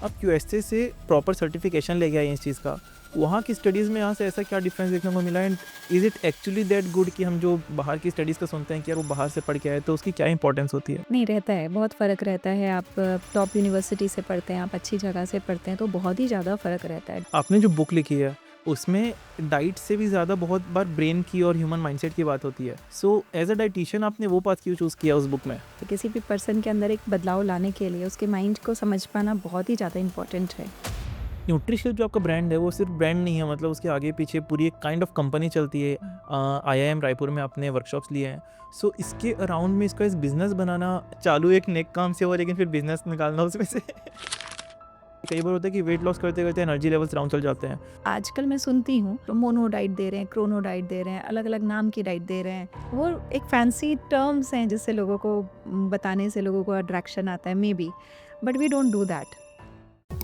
आप यूएसए से proper certification लेके आए हैं इस चीज़ का, वहाँ की स्टडीज़ में यहाँ से ऐसा क्या डिफरेंस देखने को मिला, and is it actually that good कि हम जो बाहर की स्टडीज़ का सुनते हैं कि यार वो बाहर से पढ़ के आए, तो उसकी क्या इंपॉर्टेंस होती है? नहीं रहता है, बहुत फ़र्क रहता है। आप टॉप यूनिवर्सिटी से पढ़ते हैं, आप अच्छी जगह से पढ़ते हैं, तो बहुत ही ज़्यादा फ़र्क रहता है। आपने जो बुक लिखी है उसमें डाइट से भी ज़्यादा बहुत बार ब्रेन की और ह्यूमन माइंडसेट की बात होती है। सो एज अ डाइटिशियन आपने वो पाथ क्यों चूज़ किया उस बुक में? तो किसी भी पर्सन के अंदर एक बदलाव लाने के लिए उसके माइंड को समझ पाना बहुत ही ज़्यादा इम्पोर्टेंट है। न्यूट्रिशियल जो आपका ब्रांड है वो सिर्फ ब्रांड नहीं है, मतलब उसके आगे पीछे पूरी एक काइंड ऑफ कंपनी चलती है। आईआईएम रायपुर में आपने वर्कशॉप्स लिए हैं। सो इसके अराउंड में इसका इस बिजनेस बनाना चालू एक नेक काम से हुआ, लेकिन फिर बिजनेस निकालना उसमें से कई बार होता है कि वेट लॉस करते करते एनर्जी लेवल्स डाउन चल जाते हैं। आजकल मैं सुनती हूँ तो मोनो डाइट दे रहे हैं, क्रोनो डाइट दे रहे हैं, अलग-अलग नाम की डाइट दे रहे हैं। वो एक फैंसी टर्म्स हैं जिससे लोगों को बताने से लोगों को अट्रैक्शन आता है maybe, but we don't do that.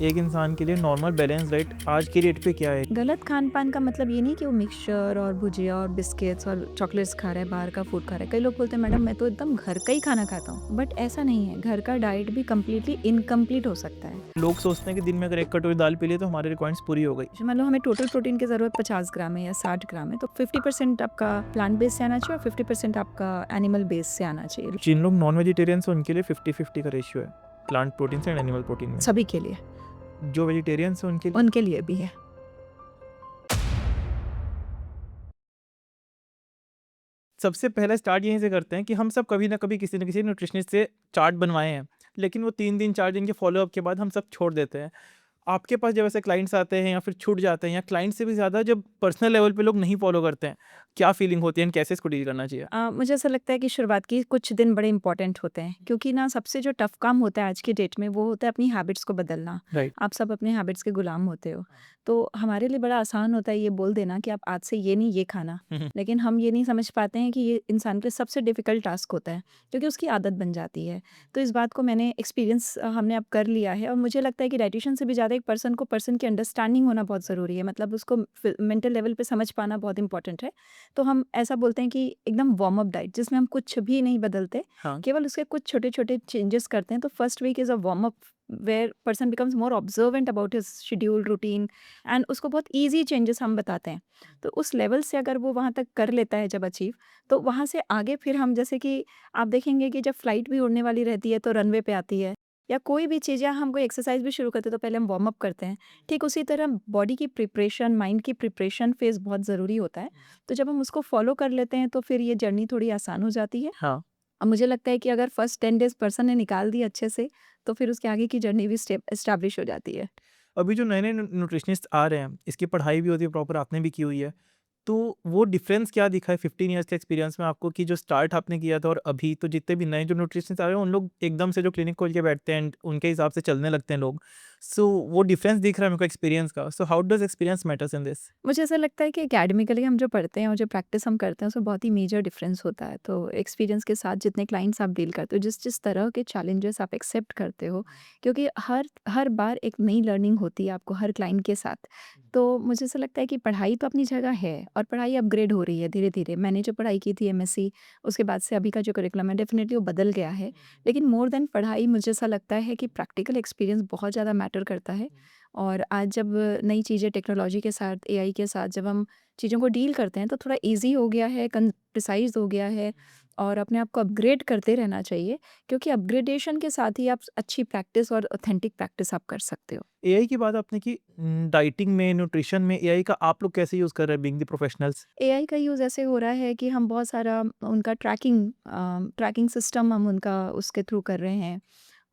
एक इंसान के लिए नॉर्मल बैलेंस डाइट आज की डेट पे क्या है? गलत खान-पान का मतलब ये नहीं कि वो मिक्सचर और भुजिया और बिस्किट्स और चॉकलेट्स खा रहा है, बाहर का फूड खा रहा है। कई लोग बोलते हैं मैडम मैं तो एकदम घर का ही खाना खाता हूँ, बट ऐसा नहीं है। घर का डाइट भी कंप्लीटली इनकम्प्लीट हो सकता है। लोग सोचते हैं कि दिन में अगर एक कटोरी दाल पी लिए तो हमारी रिक्वायरमेंट्स पूरी हो गई। मान लो हमें टोटल प्रोटीन की ज़रूरत 50 ग्राम है या 60 ग्राम है, तो 50% आपका प्लांट बेस से आना चाहिए और 50% आपका एनिमल बेस से आना चाहिए, जिन लोग नॉन वेजिटेरियन है उनके लिए 50-50 का रेशियो है, प्लांट प्रोटीन से एंड एनिमल प्रोटीन में। सभी के लिए, जो वेजिटेरियंस है उनके लिए उनके लिए भी है। सबसे पहले स्टार्ट यहीं से करते हैं कि हम सब कभी ना कभी किसी न किसी न्यूट्रिशनिस्ट से चार्ट बनवाए हैं, लेकिन वो 3 दिन 4 दिन के फॉलोअप के बाद हम सब छोड़ देते हैं। आपके पास जब ऐसे क्लाइंट्स आते हैं या फिर छूट जाते हैं, या क्लाइंट से भी ज़्यादा जब पर्सनल लेवल पे लोग नहीं फॉलो करते हैं, क्या फीलिंग होती है एंड कैसे इसको डील करना चाहिए? मुझे ऐसा लगता है कि शुरुआत के कुछ दिन बड़े इंपॉर्टेंट होते हैं क्योंकि ना सबसे जो टफ काम होता है आज की डेट में वो होता है अपनी हैबिट्स को बदलना। राइट। आप सब अपने हैबिट्स के गुलाम होते हो, तो हमारे लिए बड़ा आसान होता है ये बोल देना कि आप आज से ये नहीं ये खाना। हुँ, हुँ। लेकिन हम ये नहीं समझ पाते हैं कि ये इंसान के लिए सबसे डिफिकल्ट टास्क होता है क्योंकि उसकी आदत बन जाती है। तो इस बात को मैंने एक्सपीरियंस हमने अब कर लिया है और मुझे लगता है कि डाइटिशियन से भी ज़्यादा एक पर्सन को पर्सन की अंडरस्टैंडिंग होना बहुत ज़रूरी है, मतलब उसको मेंटल लेवल पे समझ पाना बहुत इंपॉर्टेंट है। तो हम ऐसा बोलते हैं कि एकदम वार्म अप डाइट जिसमें हम कुछ भी नहीं बदलते, हाँ। केवल उसके कुछ छोटे-छोटे चेंजेस करते हैं। तो first week is a warm up where person becomes more observant about his schedule routine and उसको बहुत ईज़ी चेंजेस हम बताते हैं। तो उस लेवल से अगर वो वहाँ तक कर लेता है जब अचीव, तो वहाँ से आगे फिर हम जैसे कि आप देखेंगे कि जब फ्लाइट भी उड़ने वाली रहती है तो रनवे पे आती है या कोई भी चीज़ या हम कोई एक्सरसाइज भी शुरू करते हैं तो पहले हम वार्म अप करते हैं। ठीक उसी तरह बॉडी की प्रिपरेशन, माइंड की प्रिपरेशन फेज़ बहुत ज़रूरी होता है। तो जब हम उसको फ़ॉलो कर लेते हैं तो फिर ये जर्नी थोड़ी आसान हो जाती है। हाँ। अब मुझे लगता है कि अगर फर्स्ट 10 डेज़ पर्सन ने निकाल दी अच्छे से, तो फिर उसके आगे की जर्नी भी स्टेप एस्टेब्लिश हो जाती है। अभी जो नए-नए न्यूट्रिशनिस्ट आ रहे हैं, इसकी पढ़ाई भी होती है प्रॉपर, आपने भी की हुई है। तो वो डिफरेंस क्या दिखा है 15 इयर्स के एक्सपीरियंस में आपको कि जो स्टार्ट आपने किया था और अभी? तो जितने भी नए जो न्यूट्रिशनिस्ट आ रहे हैं उन लोग एकदम से जो क्लिनिक खोल के बैठते हैं एंड उनके हिसाब से चलने लगते हैं लोग। सो वो डिफरेंस दिख रहा है मेरे को एक्सपीरियंस का। So how does experience matters in this? मुझे ऐसा लगता है कि एकेडमिकली हम जो पढ़ते हैं और जो प्रैक्टिस हम करते हैं उसमें बहुत ही मेजर डिफरेंस होता है। तो एक्सपीरियंस के साथ जितने क्लाइंट्स आप डील करते हो, जिस-जिस तरह के चैलेंजेस आप एक्सेप्ट करते हो, क्योंकि हर हर बार एक नई लर्निंग होती है आपको हर क्लाइंट के साथ। तो मुझे ऐसा लगता है कि पढ़ाई तो अपनी जगह है और पढ़ाई अपग्रेड हो रही है धीरे-धीरे। मैंने जो पढ़ाई की थी एमएससी, उसके बाद से अभी का जो करिकुलम है डेफिनिटली वो बदल गया है। लेकिन मोर देन पढ़ाई मुझे ऐसा लगता है कि प्रैक्टिकल एक्सपीरियंस बहुत ज़्यादा मैटर करता है। और आज जब नई चीज़ें टेक्नोलॉजी के साथ, एआई के साथ जब हम चीज़ों को डील करते हैं तो थोड़ा ईज़ी हो गया है, प्रिसाइज़ हो गया है और अपने आप को अपग्रेड करते रहना चाहिए क्योंकि अपग्रेडेशन के साथ ही आप अच्छी प्रैक्टिस और ऑथेंटिक प्रैक्टिस आप कर सकते हो। एआई की बात आपने की, डाइटिंग में, न्यूट्रिशन में एआई का आप लोग कैसे यूज़ कर रहे हैं बीइंग द प्रोफेशनल्स? एआई का यूज़ ऐसे हो रहा है कि हम बहुत सारा उनका ट्रैकिंग सिस्टम हम उनका उसके थ्रू कर रहे हैं।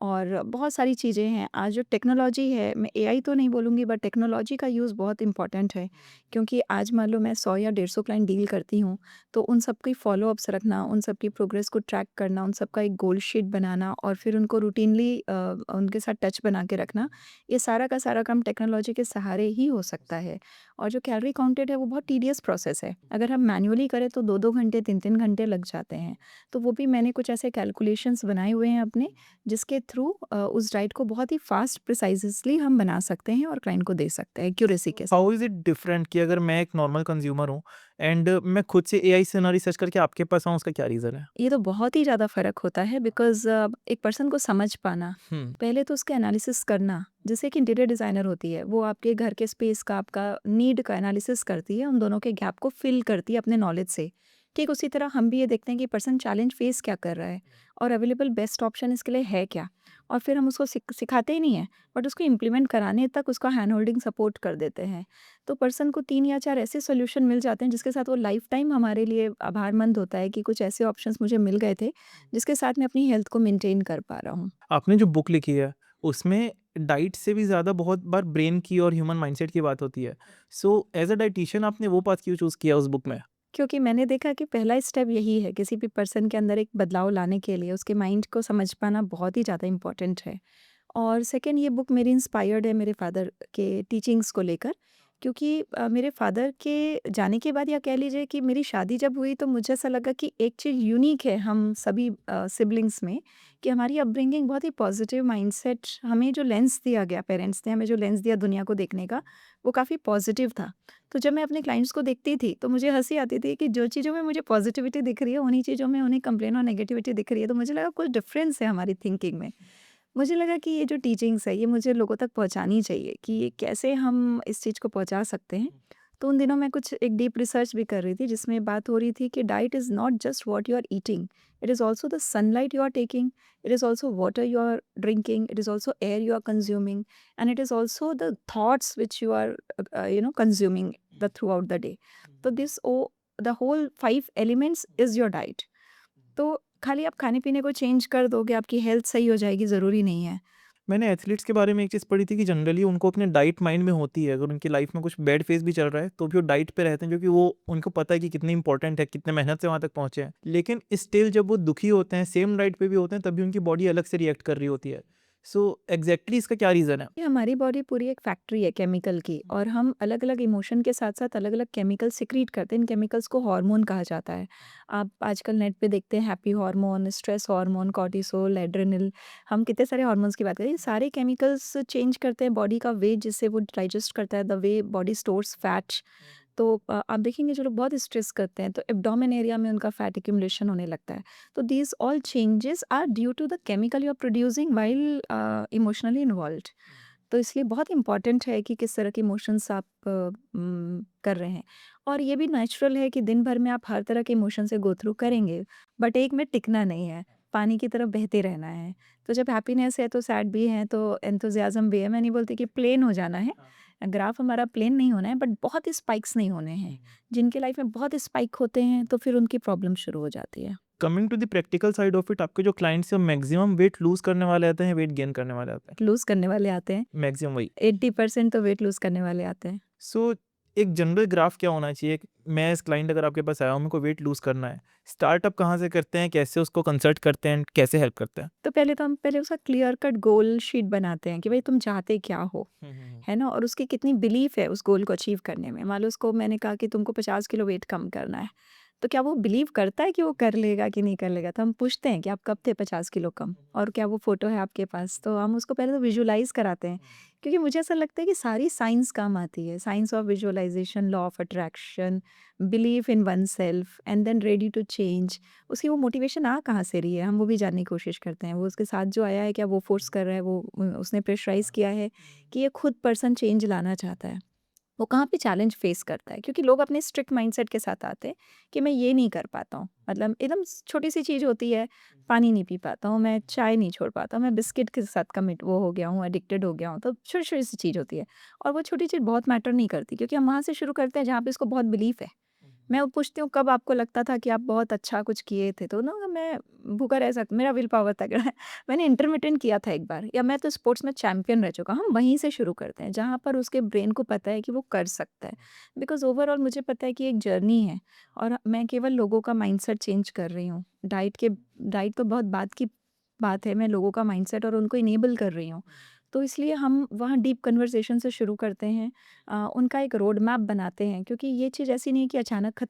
और बहुत सारी चीज़ें हैं। आज जो टेक्नोलॉजी है, मैं एआई तो नहीं बोलूँगी बट टेक्नोलॉजी का यूज़ बहुत इम्पोर्टेंट है। क्योंकि आज मान लो मैं 100 या 150 क्लाइंट डील करती हूँ, तो उन सब की फ़ॉलो-अप्स रखना, उन सब की प्रोग्रेस को ट्रैक करना, उन सब का एक गोल शीट बनाना और फिर उनको रूटीनली उनके साथ टच बना के रखना, ये सारा का सारा काम टेक्नोलॉजी के सहारे ही हो सकता है। और जो कैलोरी काउंटेड है वो बहुत टीडियस प्रोसेस है। अगर हम मैन्युअली करें तो 2-2 घंटे 3-3 घंटे लग जाते हैं। तो वो भी मैंने कुछ ऐसे कैलकुलेशंस बनाए हुए हैं अपने, जिसके थ्रू उस डाइट को बहुत ही फास्ट प्रिसाइज़ली हम बना सकते हैं और क्लाइंट को दे सकते हैं एक्यूरेसी के साथ। हाउ इज़ इट डिफरेंट कि अगर मैं एक नॉर्मल कंज्यूमर हूँ एंड मैं खुद से एआई से ना रिसर्च करके आपके पास आऊँ, उसका क्या रीज़न है? ये तो बहुत ही ज़्यादा फ़र्क होता है बिकॉज़ एक पर्सन को समझ पाना, हुँ। पहले तो उसका एनालिसिस करना, जैसे कि इंटीरियर डिज़ाइनर होती है, वो आपके घर के स्पेस का, आपका नीड का एनालिसिस करती है, उन दोनों के गैप को फ़िल करती है अपने नॉलेज से। ठीक उसी तरह हम भी ये देखते हैं कि पर्सन चैलेंज फ़ेस क्या कर रहा है और अवेलेबल बेस्ट ऑप्शन इसके लिए है क्या? और फिर हम उसको सिखाते ही नहीं हैं, बट उसको इम्प्लीमेंट कराने तक उसका हैंड होल्डिंग सपोर्ट कर देते हैं। तो पर्सन को 3 या 4 ऐसे सॉल्यूशन मिल जाते हैं जिसके साथ वो लाइफ टाइम हमारे लिए आभारमंद होता है कि कुछ ऐसे ऑप्शंस मुझे मिल गए थे, जिसके साथ मैं अपनी हेल्थ को मेंटेन कर पा रहा हूँ। आपने जो बुक लिखी है, उसमें डाइट से भी ज़्यादा बहुत बार ब्रेन की और ह्यूमन माइंडसेट की बात होती है। सो एज़ अ डायटीशियन आपने वो पाथ क्यों चूज़ किया उस बुक में? क्योंकि मैंने देखा कि पहला स्टेप यही है किसी भी पर्सन के अंदर एक बदलाव लाने के लिए, उसके माइंड को समझ पाना बहुत ही ज़्यादा इम्पोर्टेंट है। और सेकंड, ये बुक मेरी इंस्पायर्ड है मेरे फादर के टीचिंग्स को लेकर, क्योंकि मेरे फादर के जाने के बाद, या कह लीजिए कि मेरी शादी जब हुई, तो मुझे ऐसा लगा कि एक चीज़ यूनिक है हम सभी सिबलिंग्स में, कि हमारी अपब्रिंगिंग बहुत ही पॉजिटिव माइंडसेट, हमें जो लेंस दिया गया, पेरेंट्स ने हमें जो लेंस दिया दुनिया को देखने का, वो काफ़ी पॉजिटिव था। तो जब मैं अपने क्लाइंट्स को देखती थी तो मुझे हंसी आती थी कि जो चीज़ों में मुझे पॉजिटिविटी दिख रही है, उन्हीं चीज़ों में उन्हें कंप्लेन और नेगेटिविटी दिख रही है। तो मुझे लगा कुछ डिफरेंस है हमारी थिंकिंग में। मुझे लगा कि ये जो टीचिंग्स है, ये मुझे लोगों तक पहुँचानी चाहिए कि ये कैसे हम इस चीज़ को पहुँचा सकते हैं। तो उन दिनों मैं कुछ एक डीप रिसर्च भी कर रही थी, जिसमें बात हो रही थी कि diet is not just what you are eating, it is also the sunlight you are taking, it is also water you are drinking, it is also air you are consuming, and it is also the thoughts which you are consuming throughout the day. So the whole 5 elements is your diet. तो खाली आप खाने-पीने को change कर दोगे, आपकी health सही हो जाएगी, ज़रूरी नहीं है। मैंने एथलीट्स के बारे में एक चीज़ पढ़ी थी कि जनरली उनको अपने डाइट माइंड में होती है। अगर उनकी लाइफ में कुछ बैड फेज़ भी चल रहा है, तो भी वो डाइट पे रहते हैं, क्योंकि वो उनको पता है कि कितनी इंपॉर्टेंट है, कितने मेहनत से वहाँ तक पहुँचे हैं। लेकिन स्टिल जब वो दुखी होते हैं, सेम डाइट पे भी होते हैं, तब भी उनकी बॉडी अलग से रिएक्ट कर रही होती है। सो एग्ज़ैक्टली इसका क्या रीज़न है? ये हमारी बॉडी पूरी एक फैक्ट्री है केमिकल की, और हम अलग-अलग इमोशन के साथ-साथ अलग-अलग केमिकल सीक्रेट करते हैं। इन केमिकल्स को हार्मोन कहा जाता है। आप आजकल नेट पे देखते हैं happy hormone, stress hormone, cortisol, adrenal, हम कितने सारे हार्मोन्स की बात करें। ये सारे केमिकल्स चेंज करते हैं बॉडी का वे, जिससे वो डाइजेस्ट करता है, the way body stores fat. तो आप देखेंगे जो लोग बहुत स्ट्रेस करते हैं, तो एब्डोमेन एरिया में उनका फैट एक्यूमुलेशन होने लगता है। तो these all changes are due to the chemical you are producing while emotionally involved. तो इसलिए बहुत इम्पॉर्टेंट है कि किस तरह के इमोशंस आप कर रहे हैं। और ये भी नेचुरल है कि दिन भर में आप हर तरह के इमोशन से गो थ्रू करेंगे, बट एक में टिकना नहीं है, पानी की तरह बहते रहना है। तो जब हैप्पीनेस है तो सैड भी है, तो एंथुसियाज्म भी है। मैं नहीं बोलती कि प्लेन हो जाना है, ग्राफ हमारा प्लेन नहीं होना है, बट बहुत स्पाइक्स नहीं होने हैं। जिनके लाइफ में बहुत स्पाइक होते हैं, तो फिर उनकी प्रॉब्लम शुरू हो जाती है। Coming to the practical side of it, आपके जो क्लाइंट्स हैं, मैक्सिमम वेट लूज़ करने वाले आते हैं, वेट गेन करने वाले आते हैं? लूज़ करने वाले आते हैं, मैक्सिमम वही। 80% तो वेट लूज़ करने वाले आते हैं। सो एक जनरल ग्राफ क्या होना चाहिए? मैं एज़ क्लाइंट अगर आपके पास आया हूँ, मेरे को वेट लूज़ करना है, स्टार्टअप कहाँ से करते हैं? कैसे उसको कंसल्ट करते हैं? कैसे हेल्प करते हैं? तो पहले तो हम पहले उसका क्लियर कट गोल शीट बनाते हैं कि भाई तुम चाहते क्या हो, हुँ, हुँ, हुँ। है ना? और उसकी कितनी बिलीफ है उस गोल को अचीव करने में। मान लो उसको मैंने कहा कि तुमको 50 किलो वेट कम करना है, तो क्या वो बिलीव करता है कि वो कर लेगा कि नहीं कर लेगा? तो हम पूछते हैं कि आप कब थे 50 किलो कम, और क्या वो फ़ोटो है आपके पास? तो हम उसको पहले तो विजुअलाइज़ कराते हैं, क्योंकि मुझे ऐसा लगता है कि सारी साइंस काम आती है। Science of visualisation, law of attraction, belief in oneself and then ready to change. उसकी वो मोटिवेशन आ कहाँ से रही है, हम वो भी जानने की कोशिश करते हैं। वो उसके साथ जो आया है, क्या वो फ़ोर्स कर रहा है, वो उसने प्रेशराइज़ किया है, कि ये खुद पर्सन चेंज लाना चाहता है। वो कहाँ पे चैलेंज फेस करता है, क्योंकि लोग अपने स्ट्रिक्ट माइंडसेट के साथ आते हैं कि मैं ये नहीं कर पाता हूँ। मतलब एकदम छोटी सी चीज़ होती है, पानी नहीं पी पाता हूँ, मैं चाय नहीं छोड़ पाता हूँ, मैं बिस्किट के साथ कमिट वो हो गया हूँ, एडिक्टेड हो गया हूँ। तो छोटी छोटी सी चीज़ होती है, और वो छोटी चीज़ बहुत मैटर नहीं करती, क्योंकि हम वहाँ से शुरू करते हैं जहाँ पे इसको बहुत बिलीफ है। मैं वो पूछती हूँ, कब आपको लगता था कि आप बहुत अच्छा कुछ किए थे? तो ना मैं भूखा रह सकता, मेरा विल पावर तगड़ा है। मैंने इंटरमिटेंट किया था एक बार, या मैं तो स्पोर्ट्स में चैंपियन रह चुका हूँ। हम वहीं से शुरू करते हैं, जहाँ पर उसके ब्रेन को पता है कि वो कर सकता है। बिकॉज़ ओवरऑल मुझे पता है कि एक जर्नी है, और मैं केवल लोगों का माइंडसेट चेंज कर रही हूँ। डाइट तो बहुत बात की बात है, मैं लोगों का माइंडसेट और उनको इनेबल कर रही हूँ। तो इसलिए हम वहाँ डीप कन्वर्सेशन से शुरू करते हैं। उनका एक रोड मैप बनाते हैं, क्योंकि ये चीज़ ऐसी नहीं है कि अचानक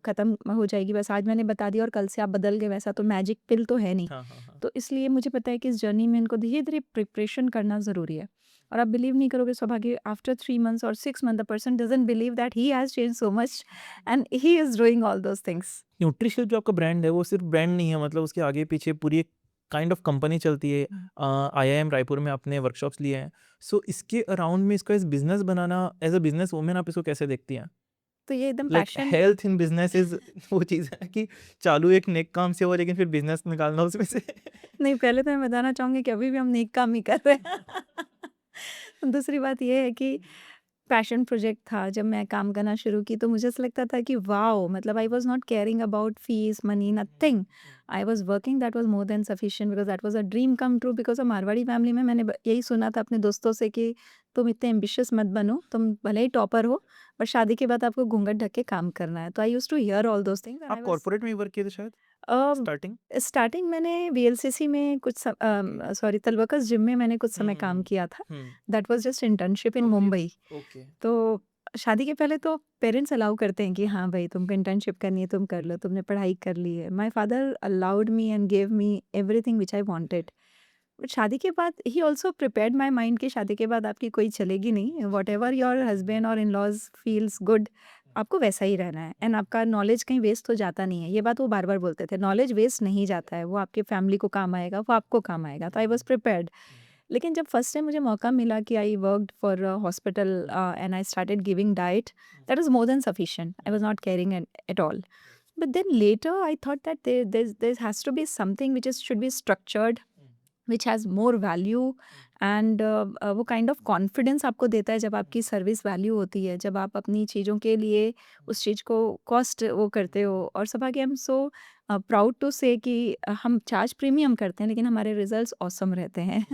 ख़त्म हो जाएगी, बस आज मैंने बता दिया और कल से आप बदल गए, वैसा तो मैजिक पिल तो है नहीं। हाँ, हाँ, हाँ। तो इसलिए मुझे पता है कि इस जर्नी में इनको धीरे-धीरे प्रिपरेशन करना ज़रूरी है। और आप बिलीव नहीं करोगे सौभाग्य, आफ्टर 3 मंथ्स और 6 month the person doesn't believe that he has changed so much and he is doing all those things. Nutritional जो आपका ब्रांड है वो सिर्फ ब्रांड नहीं है, मतलब उसके आगे पीछे पूरी एक काइंड ऑफ कंपनी चलती है। आईआईएम रायपुर में आपने वर्कशॉप्स लिए हैं, सो इसके अराउंड में इसका इस बिजनेस बनाना एज अ बिजनेस वुमेन आप इसको कैसे देखती हैं? तो ये एकदम like passion. Health in business is वो चीज़ है कि चालू एक नेक काम से हो लेकिन फिर बिजनेस निकालना उसमें से। नहीं, पहले तो मैं बताना चाहूँगी कि अभी भी हम नेक काम ही कर रहे हैं। दूसरी बात ये है कि पैशन प्रोजेक्ट था, जब मैं काम करना शुरू की तो मुझे ऐसा लगता था कि वाओ! मतलब I was not caring about fees, money, nothing. I was working, that was more than sufficient because that was a dream come true. Because Marwari family में मैंने यही सुना था अपने दोस्तों से कि तुम इतने एम्बिशियस मत बनो, तुम भले ही टॉपर हो, पर शादी के बाद आपको घूंघट ढक के काम करना है। तो I used to hear all those things and आप आई वाज़ कॉर्पोरेट में ही वर्क किए थे शायद अ, स्टार्टिंग? स्टार्टिंग मैंने वीएलसीसी में सॉरी तलवकस जिम में मैंने कुछ समय काम किया था। Hmm. That was just internship in okay, Mumbai. Okay. तो शादी के पहले तो पेरेंट्स अलाउ करते हैं कि हाँ भाई तुमको इंटर्नशिप करनी है, तुम कर लो, तुमने पढ़ाई कर ली है। My father allowed me and give me everything which I wanted. But शादी के बाद ही आल्सो प्रिपेयर्ड माय माइंड कि शादी के बाद आपकी कोई चलेगी नहीं, व्हाटएवर योर हस्बैंड और इन-लॉज़ फील्स गुड, आपको वैसा ही रहना है एंड आपका नॉलेज कहीं वेस्ट तो जाता नहीं है। ये बात वो बार-बार बोलते थे, नॉलेज वेस्ट नहीं जाता है, वो आपके फैमिली को काम आएगा, वो आपको काम आएगा। तो आई वाज़ प्रिपेयर्ड। लेकिन जब फर्स्ट टाइम मुझे मौका मिला कि I worked for a hospital and I started giving diet, that was more than sufficient. I was not caring at all. But then later I thought that there has to be something which is should be structured, which has more value and वो kind of confidence आपको देता है जब आपकी service value होती है, जब आप अपनी चीज़ों के लिए उस चीज़ को कॉस्ट वो करते हो। और सौभाग्य I am so proud to say कि हम चार्ज प्रीमियम करते हैं लेकिन हमारे रिजल्ट्स ऑसम रहते हैं।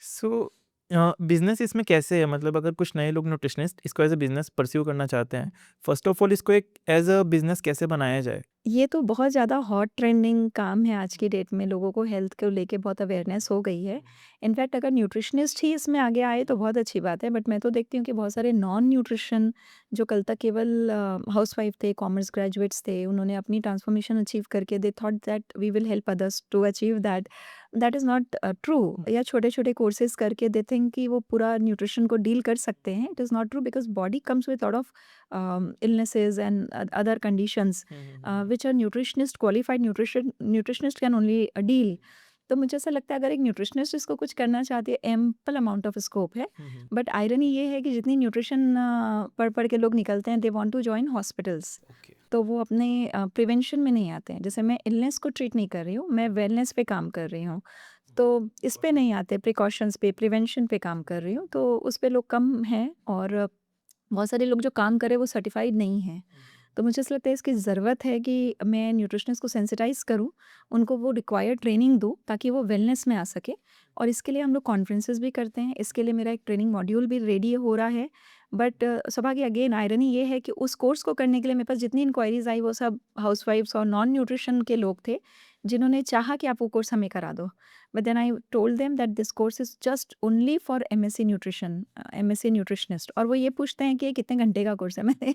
सो बिजनेस इसमें कैसे है, मतलब अगर कुछ नए लोग न्यूट्रिशनिस्ट इसको एज अ बिजनेस परस्यू करना चाहते हैं, फर्स्ट ऑफ ऑल इसको एक एज अ बिजनेस कैसे बनाया जाए? ये तो बहुत ज़्यादा हॉट ट्रेंडिंग काम है आज की डेट में, लोगों को हेल्थ को लेके बहुत अवेयरनेस हो गई है। इनफैक्ट अगर न्यूट्रिशनिस्ट ही इसमें आगे आए तो बहुत अच्छी बात है, बट मैं तो देखती हूँ कि बहुत सारे नॉन न्यूट्रिशन जो कल तक केवल हाउसवाइफ थे, कॉमर्स ग्रेजुएट्स थे, उन्होंने अपनी ट्रांसफॉर्मेशन अचीव करके they thought that we will help others to achieve that. That is not true. या छोटे-छोटे कोर्सेज़ करके दे थिंक कि वो पूरा न्यूट्रिशन को डील कर सकते हैं। It is not true because body comes with lot of illnesses and other conditions which a nutritionist, qualified nutritionist can only deal. तो मुझे ऐसा लगता है अगर एक न्यूट्रिशनिस्ट इसको कुछ करना चाहती है, एम्पल अमाउंट ऑफ स्कोप है। बट आयरनी ये है कि जितनी न्यूट्रिशन पढ़ के लोग निकलते हैं, they want to join hospitals. Okay. तो वो अपने प्रिवेंशन में नहीं आते हैं। जैसे मैं इलनेस को ट्रीट नहीं कर रही हूँ, मैं वेलनेस पे काम कर रही हूँ। तो इस पे नहीं आते, प्रिकॉशंस पे, प्रिवेंशन पे काम कर रही हूँ, तो उस पे लोग कम हैं। और बहुत सारे लोग जो काम कर रहे हैं वो सर्टिफाइड नहीं हैं। तो मुझे ऐसा लगता है इसकी ज़रूरत है कि मैं न्यूट्रिशनिस्ट को सेंसिटाइज़ करूँ, उनको वो रिक्वायर्ड ट्रेनिंग दूँ ताकि वो वेलनेस में आ सके। और इसके लिए हम लोग कॉन्फ्रेंसेस भी करते हैं, इसके लिए मेरा एक ट्रेनिंग मॉड्यूल भी रेडी हो रहा है। बट सौभाग्य अगेन आयरनी ये है कि उस कोर्स को करने के लिए मेरे पास जितनी इंक्वायरीज़ आई वो सब हाउसवाइफ्स और नॉन न्यूट्रिशन के लोग थे, जिन्होंने चाहा कि आप वो कोर्स हमें करा दो। But then I told them that this course is just only for MSc nutrition, MSc nutritionist. और वो ये पूछते हैं कि ये कितने घंटे का कोर्स है? मैंने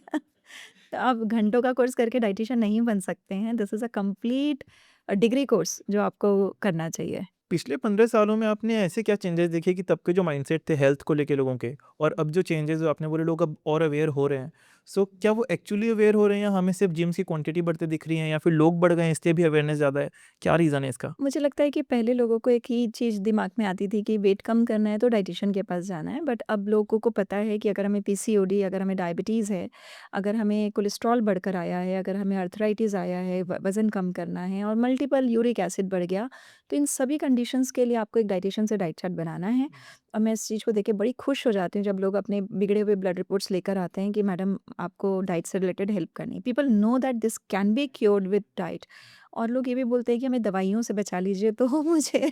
तो आप घंटों का कोर्स करके डायटीशियन नहीं बन सकते हैं। This is a complete degree course जो आपको करना चाहिए। पिछले 15 सालों में आपने ऐसे क्या चेंजेस देखे कि तब के जो माइंडसेट थे हेल्थ को लेके लोगों के, और अब जो चेंजेस जो आपने बोले लोग अब और अवेयर हो रहे हैं, सो क्या वो एक्चुअली अवेयर हो रहे हैं या हमें सिर्फ जिम्स की क्वांटिटी बढ़ते दिख रही है या फिर लोग बढ़ गए हैं इसलिए भी अवेयरनेस ज़्यादा है? क्या रीज़न है इसका? मुझे लगता है कि पहले लोगों को एक ही चीज़ दिमाग में आती थी कि वेट कम करना है तो डाइटिशियन के पास जाना है। बट अब लोगों को पता है कि अगर हमें पीसीओडी, अगर हमें डायबिटीज़ है, अगर हमें कोलेस्ट्रॉल बढ़कर आया है, अगर हमें अर्थराइटिस आया है, वज़न कम करना है और मल्टीपल यूरिक एसिड बढ़ गया, तो इन सभी कंडीशंस के लिए आपको एक डाइटिशियन से डाइट चार्ट बनाना है। और मैं इस चीज़ को देख के बड़ी खुश हो जाती हूँ जब लोग अपने बिगड़े हुए ब्लड रिपोर्ट्स लेकर आते हैं कि मैडम आपको डाइट से रिलेटेड हेल्प करनी है। People know that this can be cured with diet. और लोग ये भी बोलते हैं कि हमें दवाइयों से बचा लीजिए, तो मुझे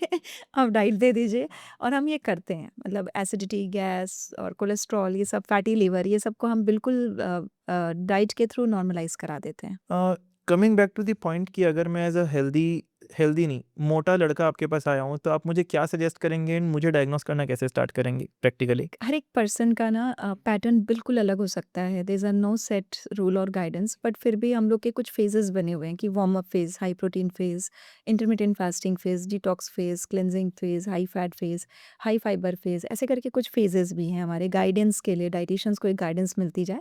आप डाइट दे दीजिए। और हम ये करते हैं, मतलब एसिडिटी, गैस और कोलेस्ट्रॉल, ये सब फैटी लिवर, ये सब को हम बिल्कुल डाइट के थ्रू नॉर्मलाइज़ करा देते हैं। Coming back to the point कि अगर मैं एज अ हेल्दी हेल्दी नहीं, मोटा लड़का आपके पास आया हूँ, तो आप मुझे क्या सजेस्ट करेंगे एंड मुझे डायग्नोस करना कैसे स्टार्ट करेंगे प्रैक्टिकली? हर एक पर्सन का ना पैटर्न बिल्कुल अलग हो सकता है। There is a no set rule और गाइडेंस, बट फिर भी हम लोग के कुछ फेजेस बने हुए हैं कि warm up phase, high protein phase, intermittent fasting phase, detox phase, cleansing phase, high fat phase, high fibre phase, ऐसे करके कुछ फेजेस भी हैं हमारे गाइडेंस के लिए, डाइटिशियंस को एक गाइडेंस मिलती जाए।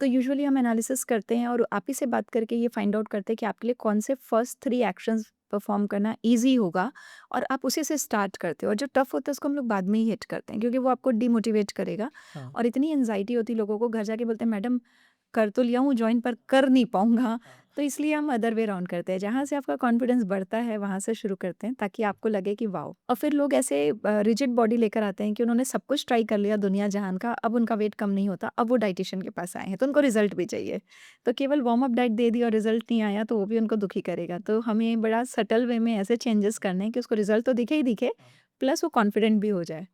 तो यूजुअली हम एनालिसिस करते हैं और आप ही से बात करके ये फाइंड आउट करते हैं कि आपके लिए कौन से फर्स्ट 3 एक्शंस परफॉर्म करना ईज़ी होगा, और आप उसी से स्टार्ट करते हो, और जो टफ होता है उसको हम लोग बाद में ही हिट करते हैं क्योंकि वो आपको डिमोटिवेट करेगा। हाँ। और इतनी एंजाइटी होती है लोगों को, घर जाके बोलते हैं मैडम कर तो लिया हूँ जॉइन पर कर नहीं पाऊँगा। तो इसलिए हम अदर वे राउंड करते हैं, जहाँ से आपका कॉन्फिडेंस बढ़ता है वहाँ से शुरू करते हैं ताकि आपको लगे कि वाओ। और फिर लोग ऐसे रिजिड बॉडी लेकर आते हैं कि उन्होंने सब कुछ ट्राई कर लिया दुनिया जहान का, अब उनका वेट कम नहीं होता, अब वो डाइटिशियन के पास आए हैं तो उनको रिजल्ट भी चाहिए। तो केवल वार्म अप डाइट दे दी और रिजल्ट नहीं आया तो वो भी उनको दुखी करेगा। तो हमें बड़ा सटल वे में ऐसे चेंजेस करने हैं कि उसको रिजल्ट तो दिखे ही दिखे, प्लस वो कॉन्फिडेंट भी हो जाए।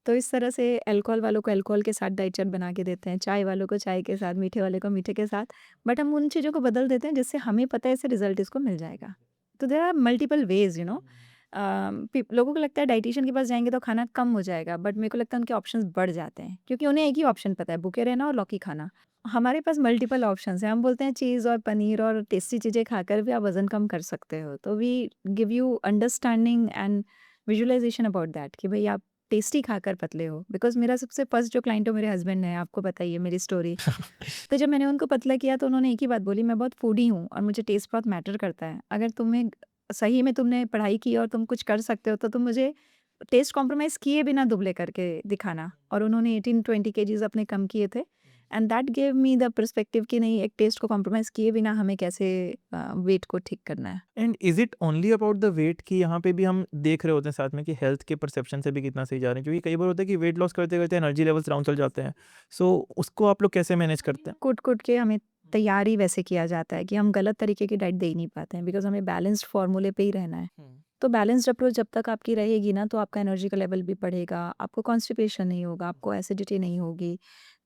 तो इस तरह से अल्कोहल वालों को अल्कोहल के साथ डाइट चार्ट बना के देते हैं, चाय वालों को चाय के साथ, मीठे वाले को मीठे के साथ। बट हम उन चीज़ों को बदल देते हैं जिससे हमें पता है इससे रिज़ल्ट इसको मिल जाएगा। तो देयर आर मल्टीपल वेज़, लोगों को लगता है डाइटिशियन के पास जाएँगे तो खाना कम हो जाएगा, बट मेरे को लगता है उनके ऑप्शंस बढ़ जाते हैं क्योंकि उन्हें एक ही ऑप्शन पता है, भूखे रहना और लौकी खाना। हमारे पास मल्टीपल ऑप्शंस हैं। हम बोलते हैं चीज़ और पनीर और टेस्टी चीज़ें खाकर भी आप वज़न कम कर सकते हो। तो we give you understanding and visualisation about that कि भई आप टेस्टी खाकर पतले हो। बिकॉज़ मेरा सबसे फर्स्ट जो क्लाइंट हो मेरे हस्बैंड है, आपको पता ही है मेरी स्टोरी। तो जब मैंने उनको पतला किया तो उन्होंने एक ही बात बोली, मैं बहुत फूडी हूँ और मुझे टेस्ट बहुत मैटर करता है। अगर तुम्हें सही में तुमने पढ़ाई की और तुम कुछ कर सकते हो तो तुम मुझे टेस्ट कॉम्प्रोमाइज़ किए बिना दुबले करके दिखाना। और उन्होंने 18-20 केजीज़ अपने कम किए थे, and that give me the perspective कि नहीं, एक टेस्ट को कॉम्प्रोमाइज़ किए बिना हमें कैसे वेट को ठीक करना है। And is it only about the weight कि यहाँ पे भी हम देख रहे होते हैं साथ में कि हेल्थ के परसेप्शन से भी कितना सही जा रहे हैं? क्योंकि कई बार होता है कि वेट लॉस करते-करते एनर्जी लेवल्स डाउन चल जाते हैं। सो उसको आप लोग कैसे मैनेज करते हैं? कूट-कूट के हमें तैयार ही वैसे किया जाता है कि हम गलत तरीके की डाइट दे ही नहीं पाते हैं, बिकॉज़ हमें बैलेंस्ड फ़ॉर्मूले पे ही रहना है। हुँ। तो बैलेंस्ड अप्रोच जब तक आपकी रहेगी ना तो आपका एनर्जी का लेवल भी बढ़ेगा, आपको कॉन्स्टिपेशन नहीं होगा, आपको एसिडिटी नहीं होगी।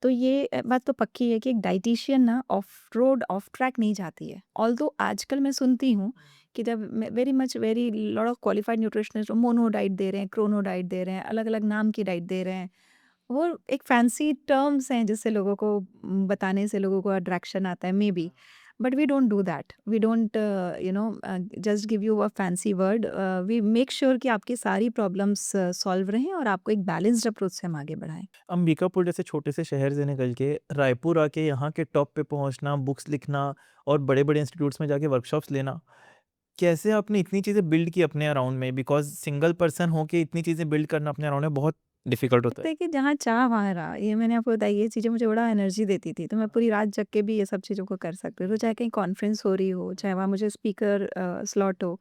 तो ये बात तो पक्की है कि एक डाइटिशियन ना ऑफ रोड, ऑफ ट्रैक नहीं जाती है। ऑल्दो आजकल मैं सुनती हूँ कि जब very lot of qualified nutritionist mono diet दे रहे हैं, क्रोनो डाइट दे रहे हैं, अलग-अलग नाम की डाइट दे रहे हैं। वो एक फैंसी टर्म्स हैं जिससे लोगों को बताने से लोगों को अट्रैक्शन आता है maybe, but we don't do that. We don't just give you a fancy word. We make sure कि आपकी सारी प्रॉब्लम्स सॉल्व रहें और आपको एक बैलेंस्ड अप्रोच से हम आगे बढ़ाएं। अंबिकापुर जैसे छोटे से शहर से निकल के रायपुर आके यहाँ के टॉप पे पहुँचना, बुक्स लिखना और बड़े-बड़े इंस्टीट्यूट्स में जाके वर्कशॉप्स लेना, कैसे आपने इतनी चीज़ें बिल्ड की अपने अराउंड में? बिकॉज़ सिंगल पर्सन होके इतनी चीज़ें बिल्ड करना अपने अराउंड में बहुत डिफ़िकल्ट होता लगता है। है कि जहाँ चाह वहाँ राह, ये मैंने आपको बताई, ये चीज़ें मुझे बड़ा एनर्जी देती थी, तो मैं पूरी रात जग के भी ये सब चीज़ों को कर सकती हूँ। तो चाहे कहीं कॉन्फ्रेंस हो रही हो, चाहे वहाँ मुझे स्पीकर स्लॉट हो,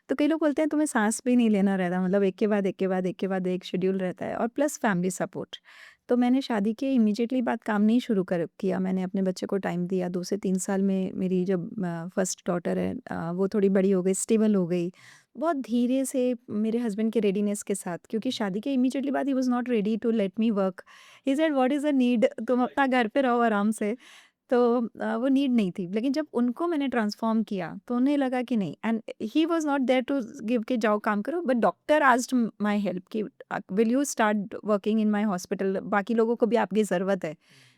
तो कई लोग बोलते हैं तुम्हें साँस भी नहीं लेना रहता, मतलब एक के बाद एक के बाद एक के बाद एक शेड्यूल रहता है, और प्लस फैमिली सपोर्ट। तो मैंने शादी के इमीडिएटली बाद काम नहीं शुरू कर किया, मैंने अपने बच्चे को टाइम दिया। 2 से 3 साल में मेरी जब फर्स्ट डॉटर है, वो थोड़ी बड़ी हो गई, स्टेबल हो गई। बहुत धीरे से मेरे हस्बैंड के रेडीनेस के साथ, क्योंकि शादी के इमीडिएटली बाद ही was not ready to let me work. He said what is the need, तुम अपना घर पे रहो आराम से। तो वो नीड नहीं थी। लेकिन जब उनको मैंने ट्रांसफ़ॉर्म किया तो उन्हें लगा कि नहीं, and he was not there to give कि जाओ काम करो, but doctor asked my help कि will you start working in my hospital, बाकी लोगों को भी आपकी ज़रूरत है।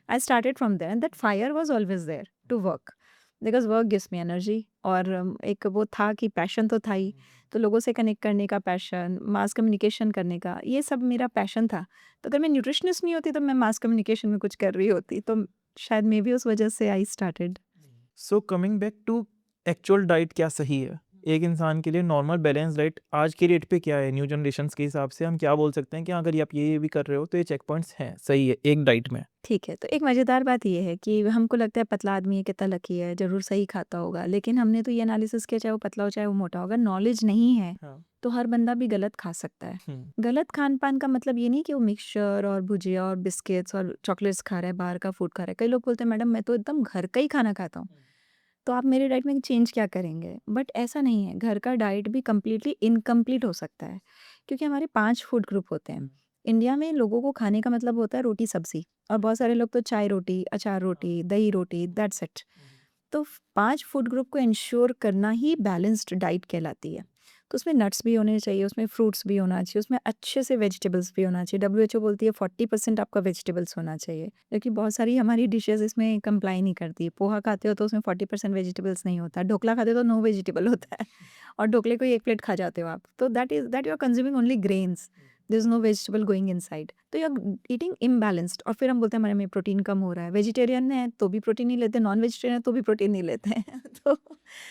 I started from there and that fire was always there to work, because work gives me energy. और एक वो था कि पैशन तो था ही, तो लोगों से कनेक्ट करने का पैशन, मास कम्युनिकेशन करने का, ये सब मेरा पैशन था। तो अगर मैं न्यूट्रिशनिस्ट नहीं होती तो मैं मास कम्युनिकेशन में कुछ कर रही होती, तो शायद मे बी उस वजह से I started. So coming back to actual diet क्या सही है? एक इंसान के लिए नॉर्मल बैलेंस डाइट आज की डेट पे क्या है? न्यू जनरेशंस के हिसाब से हम क्या बोल सकते हैं कि अगर आप ये भी कर रहे हो तो ये चेक पॉइंट्स हैं, सही है एक डाइट में? ठीक है, तो एक मज़ेदार बात ये है कि हमको लगता है पतला आदमी है, कितना लकी है, ज़रूर सही खाता होगा। लेकिन हमने तो ये एनालिसिस किया चाहे वो पतला हो चाहे वो मोटा हो, अगर नॉलेज नहीं है, हाँ। तो हर बंदा भी गलत खा सकता है। हुँ। गलत खान-पान का मतलब ये नहीं कि वो मिक्सचर और भुजिया और बिस्किट्स और चॉकलेट्स खा रहा है, बाहर का फूड खा रहा है। कई लोग बोलते हैं मैडम मैं तो एकदम घर का ही खाना खाता हूँ। तो आप मेरे डाइट में चेंज क्या करेंगे? बट ऐसा नहीं है, घर का डाइट भी कंप्लीटली इनकम्प्लीट हो सकता है, क्योंकि हमारे 5 फूड ग्रुप होते हैं। इंडिया में लोगों को खाने का मतलब होता है रोटी-सब्ज़ी, और बहुत सारे लोग तो चाय-रोटी, अचार-रोटी, दही-रोटी, दैट्स इट। तो 5 फूड ग्रुप को इंश्योर करना ही बैलेंस्ड डाइट कहलाती है। तो उसमें नट्स भी होने चाहिए, उसमें फ्रूट्स भी होना चाहिए, उसमें अच्छे से वेजिटेबल्स भी होना चाहिए। डब्ल्यूएचओ बोलती है 40% आपका वेजिटेबल्स होना चाहिए, क्योंकि बहुत सारी हमारी डिशेज़ इसमें कंप्लाई नहीं करती। पोहा खाते हो तो उसमें 40% वेजिटेबल्स नहीं होता, ढोकला खाते हो तो नो वेजिटेबल होता है और ढोकले को ही 1 प्लेट खा जाते हो आप। तो that you are consuming only grains, there is no vegetable going inside, तो यू आर ईटिंग इम्बैलेंस्ड। और फिर हम बोलते हैं हमारे में प्रोटीन कम हो रहा है। वेजिटेरियन है तो भी प्रोटीन नहीं लेते, नॉन वेजिटेरियन है तो भी प्रोटीन नहीं लेते हैं। तो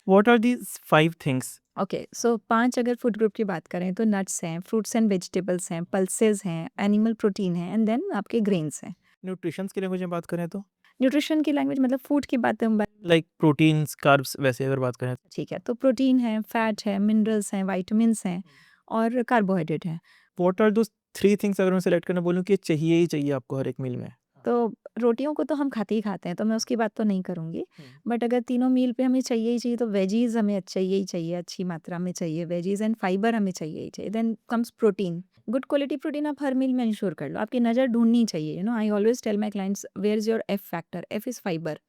what are these 5 things? Okay, so 5 अगर फूड ग्रुप की बात करें तो नट्स हैं, फ्रूट्स एंड वेजिटेबल्स हैं, पल्सेस हैं, एनिमल प्रोटीन है एंड देन आपके ग्रेन्स हैं। न्यूट्रिशंस की लैंग्वेज में बात करें तो? न्यूट्रिशन की लैंग्वेज मतलब फूड की बात हम लाइक प्रोटीन्स, कार्ब्स वैसे अगर बात करें? ठीक है, तो प्रोटीन है, फैट है, मिनरल्स हैं, विटामिन्स हैं और कार्बोहाइड्रेट है। व्हाट आर दोज़ 3 थिंग्स अगर मैं सेलेक्ट करना बोलूँ कि ये चाहिए ही चाहिए आपको हर एक मील में? तो रोटियों को तो हम खाते ही खाते हैं, तो मैं उसकी बात तो नहीं करूँगी। हुँ। बट अगर तीनों मील पे हमें चाहिए ही चाहिए तो वेजीज़ हमें चाहिए ही चाहिए, अच्छी मात्रा में चाहिए वेजीज़ एंड फाइबर हमें चाहिए ही चाहिए। Then comes protein, good quality protein आप हर मील में इंश्योर कर लो। आपकी नज़र ढूँढनी चाहिए, you know I always tell my clients where is your F factor? F is fibre.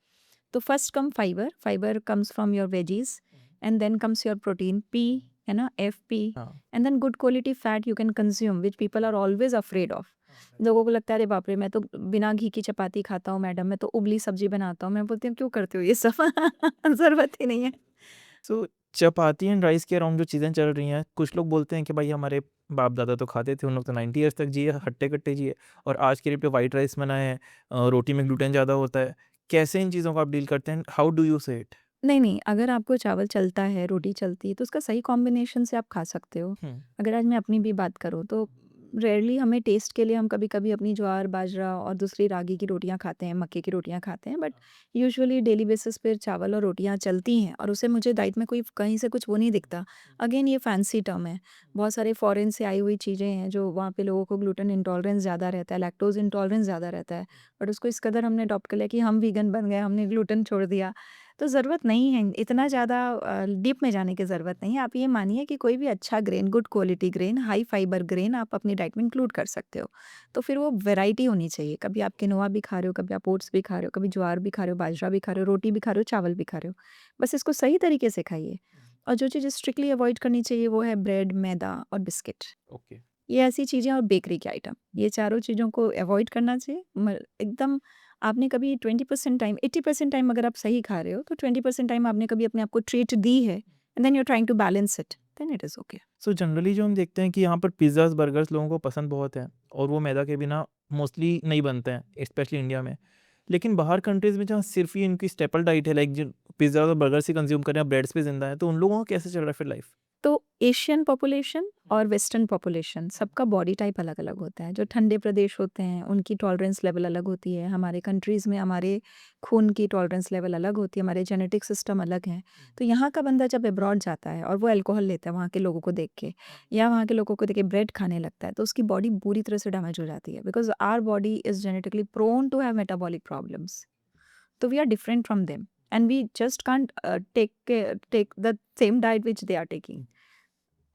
तो first come fibre, fibre comes from your veggies and then comes your protein P, है ना? एफपी हाँ। And then good quality fat you can consume which people are always afraid of. लोगों को लगता है अरे बाप रे! मैं तो बिना घी की चपाती खाता हूँ मैडम, मैं तो उबली सब्जी बनाता हूँ। मैं बोलती हूँ क्यों करते हो ये सब? ज़रूरत ही नहीं है। सो चपाती एंड राइस के अराउंड जो चीज़ें चल रही हैं, कुछ लोग बोलते हैं कि भाई हमारे बाप-दादा तो खाते थे, उन लोग तो 90 ईयर्स तक जिए, हट्टे-कट्टे जिए और आज के डेट पे व्हाइट राइस बनाए हैं, रोटी में ग्लूटेन ज़्यादा होता है। कैसे इन चीज़ों को आप डील करते हैं? हाउ डू यू से इट? नहीं, नहीं, अगर आपको चावल चलता है, रोटी चलती है, तो उसका सही कॉम्बिनेशन से आप खा सकते हो। हुँ। अगर आज मैं अपनी भी बात करूँ तो रेयरली हमें टेस्ट के लिए हम कभी-कभी अपनी ज्वार, बाजरा और दूसरी रागी की रोटियाँ खाते हैं, मक्के की रोटियाँ खाते हैं, बट यूजुअली डेली बेसिस पे चावल और रोटियाँ चलती हैं और उससे मुझे डाइट में कोई कहीं से कुछ वो नहीं दिखता। अगेन ये फैंसी टर्म है। बहुत सारे फॉरेन से आई हुई चीज़ें हैं जो वहाँ पे लोगों को ग्लूटेन इंटॉलरेंस ज़्यादा रहता है, लैक्टोज़ इंटॉलरेंस ज़्यादा रहता है, बट उसको इस कदर हमने अडॉप्ट कर लिया कि हम वीगन बन गए, हमने ग्लूटेन छोड़ दिया। तो ज़रूरत नहीं है, इतना ज़्यादा डीप में जाने की ज़रूरत नहीं है। आप ये मानिए कि कोई भी अच्छा grain, good quality grain, high fibre grain आप अपनी डाइट में इंक्लूड कर सकते हो। तो फिर वो वैरायटी होनी चाहिए। कभी आप किनोआ भी खा रहे हो, कभी आप ओट्स भी खा रहे हो, कभी ज्वार भी खा रहे हो, बाजरा भी खा रहे हो, रोटी भी खा रहे हो, चावल भी खा रहे हो। बस इसको सही तरीके से खाइए। और जो चीज़ स्ट्रिक्टली अवॉइड करनी चाहिए वो है ब्रेड, मैदा और बिस्किट। ओके। ये ऐसी चीज़ें और बेकरी के आइटम, ये चारों चीज़ों को अवॉइड करना चाहिए। एकदम आपने कभी 20% टाइम 80% टाइम अगर आप सही खा रहे हो, तो 20% टाइम आपने कभी अपने आप को ट्रीट दी है and then you are trying to balance it, then it is okay. So generally जो हम देखते हैं कि यहाँ पर पिज़्ज़ाज़, बर्गर्स लोगों को पसंद बहुत है और वो मैदा के बिना मोस्टली नहीं बनते हैं, स्पेशली इंडिया में। लेकिन बाहर कंट्रीज़ में जहाँ सिर्फ़ ही इनकी स्टेपल डाइट है, लाइक जो पिज़्ज़ाज़ और बर्गर्स ही कंज़्यूम कर रहे हैं, ब्रेड्स पे ज़िंदा हैं, तो उन लोगों का कैसे चल रहा है फिर लाइफ़? तो एशियन पॉपुलेशन और वेस्टर्न पॉपुलेशन सबका बॉडी टाइप अलग-अलग होता है। जो ठंडे प्रदेश होते हैं, उनकी टॉलरेंस लेवल अलग होती है। हमारे कंट्रीज़ में हमारे खून की टॉलरेंस लेवल अलग होती है, हमारे जेनेटिक सिस्टम अलग हैं। तो यहाँ का बंदा जब अब्रॉड जाता है और वो अल्कोहल लेता है वहाँ के लोगों को देख के या वहाँ के लोगों को देख के ब्रेड खाने लगता है, तो उसकी बॉडी बुरी तरह से डैमेज हो जाती है because our body is genetically prone to have metabolic problems. So we are different from them and we just can't take the same diet which they are taking.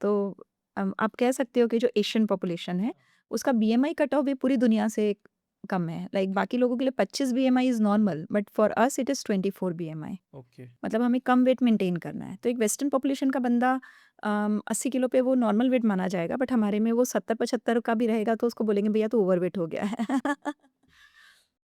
तो आप कह सकते हो कि जो एशियन पॉपुलेशन है उसका बीएमआई कट ऑफ भी पूरी दुनिया से कम है। लाइक बाकी लोगों के लिए 25 BMI is normal but for us it is 24 BMI. Okay. मतलब हमें कम वेट मेंटेन करना है। तो एक वेस्टर्न पॉपुलेशन का बंदा 80 किलो पे वो नॉर्मल वेट माना जाएगा बट हमारे में वो 70-75 का भी रहेगा तो उसको बोलेंगे भैया तो ओवर वेट हो गया है।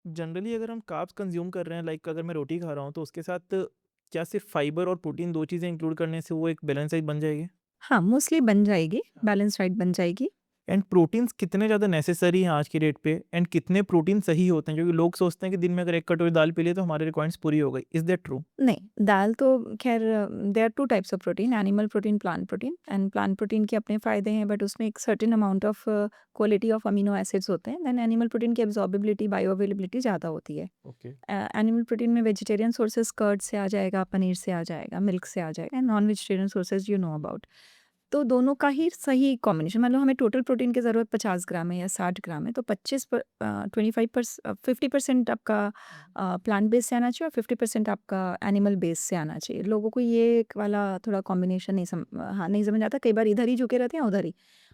जनरली अगर हम कार्ब्स कंज़्यूम कर रहे हैं, लाइक अगर मैं रोटी खा रहा हूँ, तो उसके साथ क्या सिर्फ़ फाइबर और प्रोटीन 2 चीज़ें इंक्लूड करने से वो एक बैलेंस डाइट बन जाएगी? हाँ, मोस्टली बन जाएगी, बैलेंस डाइट बन जाएगी। एंड प्रोटीन्स कितने ज़्यादा नेसेसरी हैं आज की डेट पे एंड कितने प्रोटीन सही होते हैं? क्योंकि लोग सोचते हैं कि दिन में अगर 1 कटोरी दाल पी लिए तो हमारी रिक्वायरमेंट्स पूरी हो गई। Is that true? नहीं, दाल तो ख़ैर there are 2 types of protein, animal protein, plant protein and plant protein के अपने फ़ायदे हैं बट उसमें एक certain amount of quality of amino acids होते हैं। देन एनिमल प्रोटीन की एब्ज़ॉर्बेबिलिटी, बायो अवेलेबिलिटी ज़्यादा होती है। ओके। एनिमल प्रोटीन में वेजिटेरियन सोर्सेज़ कर्ड से आ जाएगा, पनीर से आ जाएगा, मिल्क से आ जाएगा and non vegetarian sources you know about. तो दोनों का ही सही कॉम्बिनेशन मान लो हमें टोटल प्रोटीन की ज़रूरत 50 ग्राम है या 60 ग्राम है तो 50% आपका प्लांट बेस से आना चाहिए और 50% आपका एनिमल बेस से आना चाहिए। लोगों को ये एक वाला थोड़ा कॉम्बिनेशन नहीं समझ आता, कई बार इधर ही झुके रहते हैं उधर ही।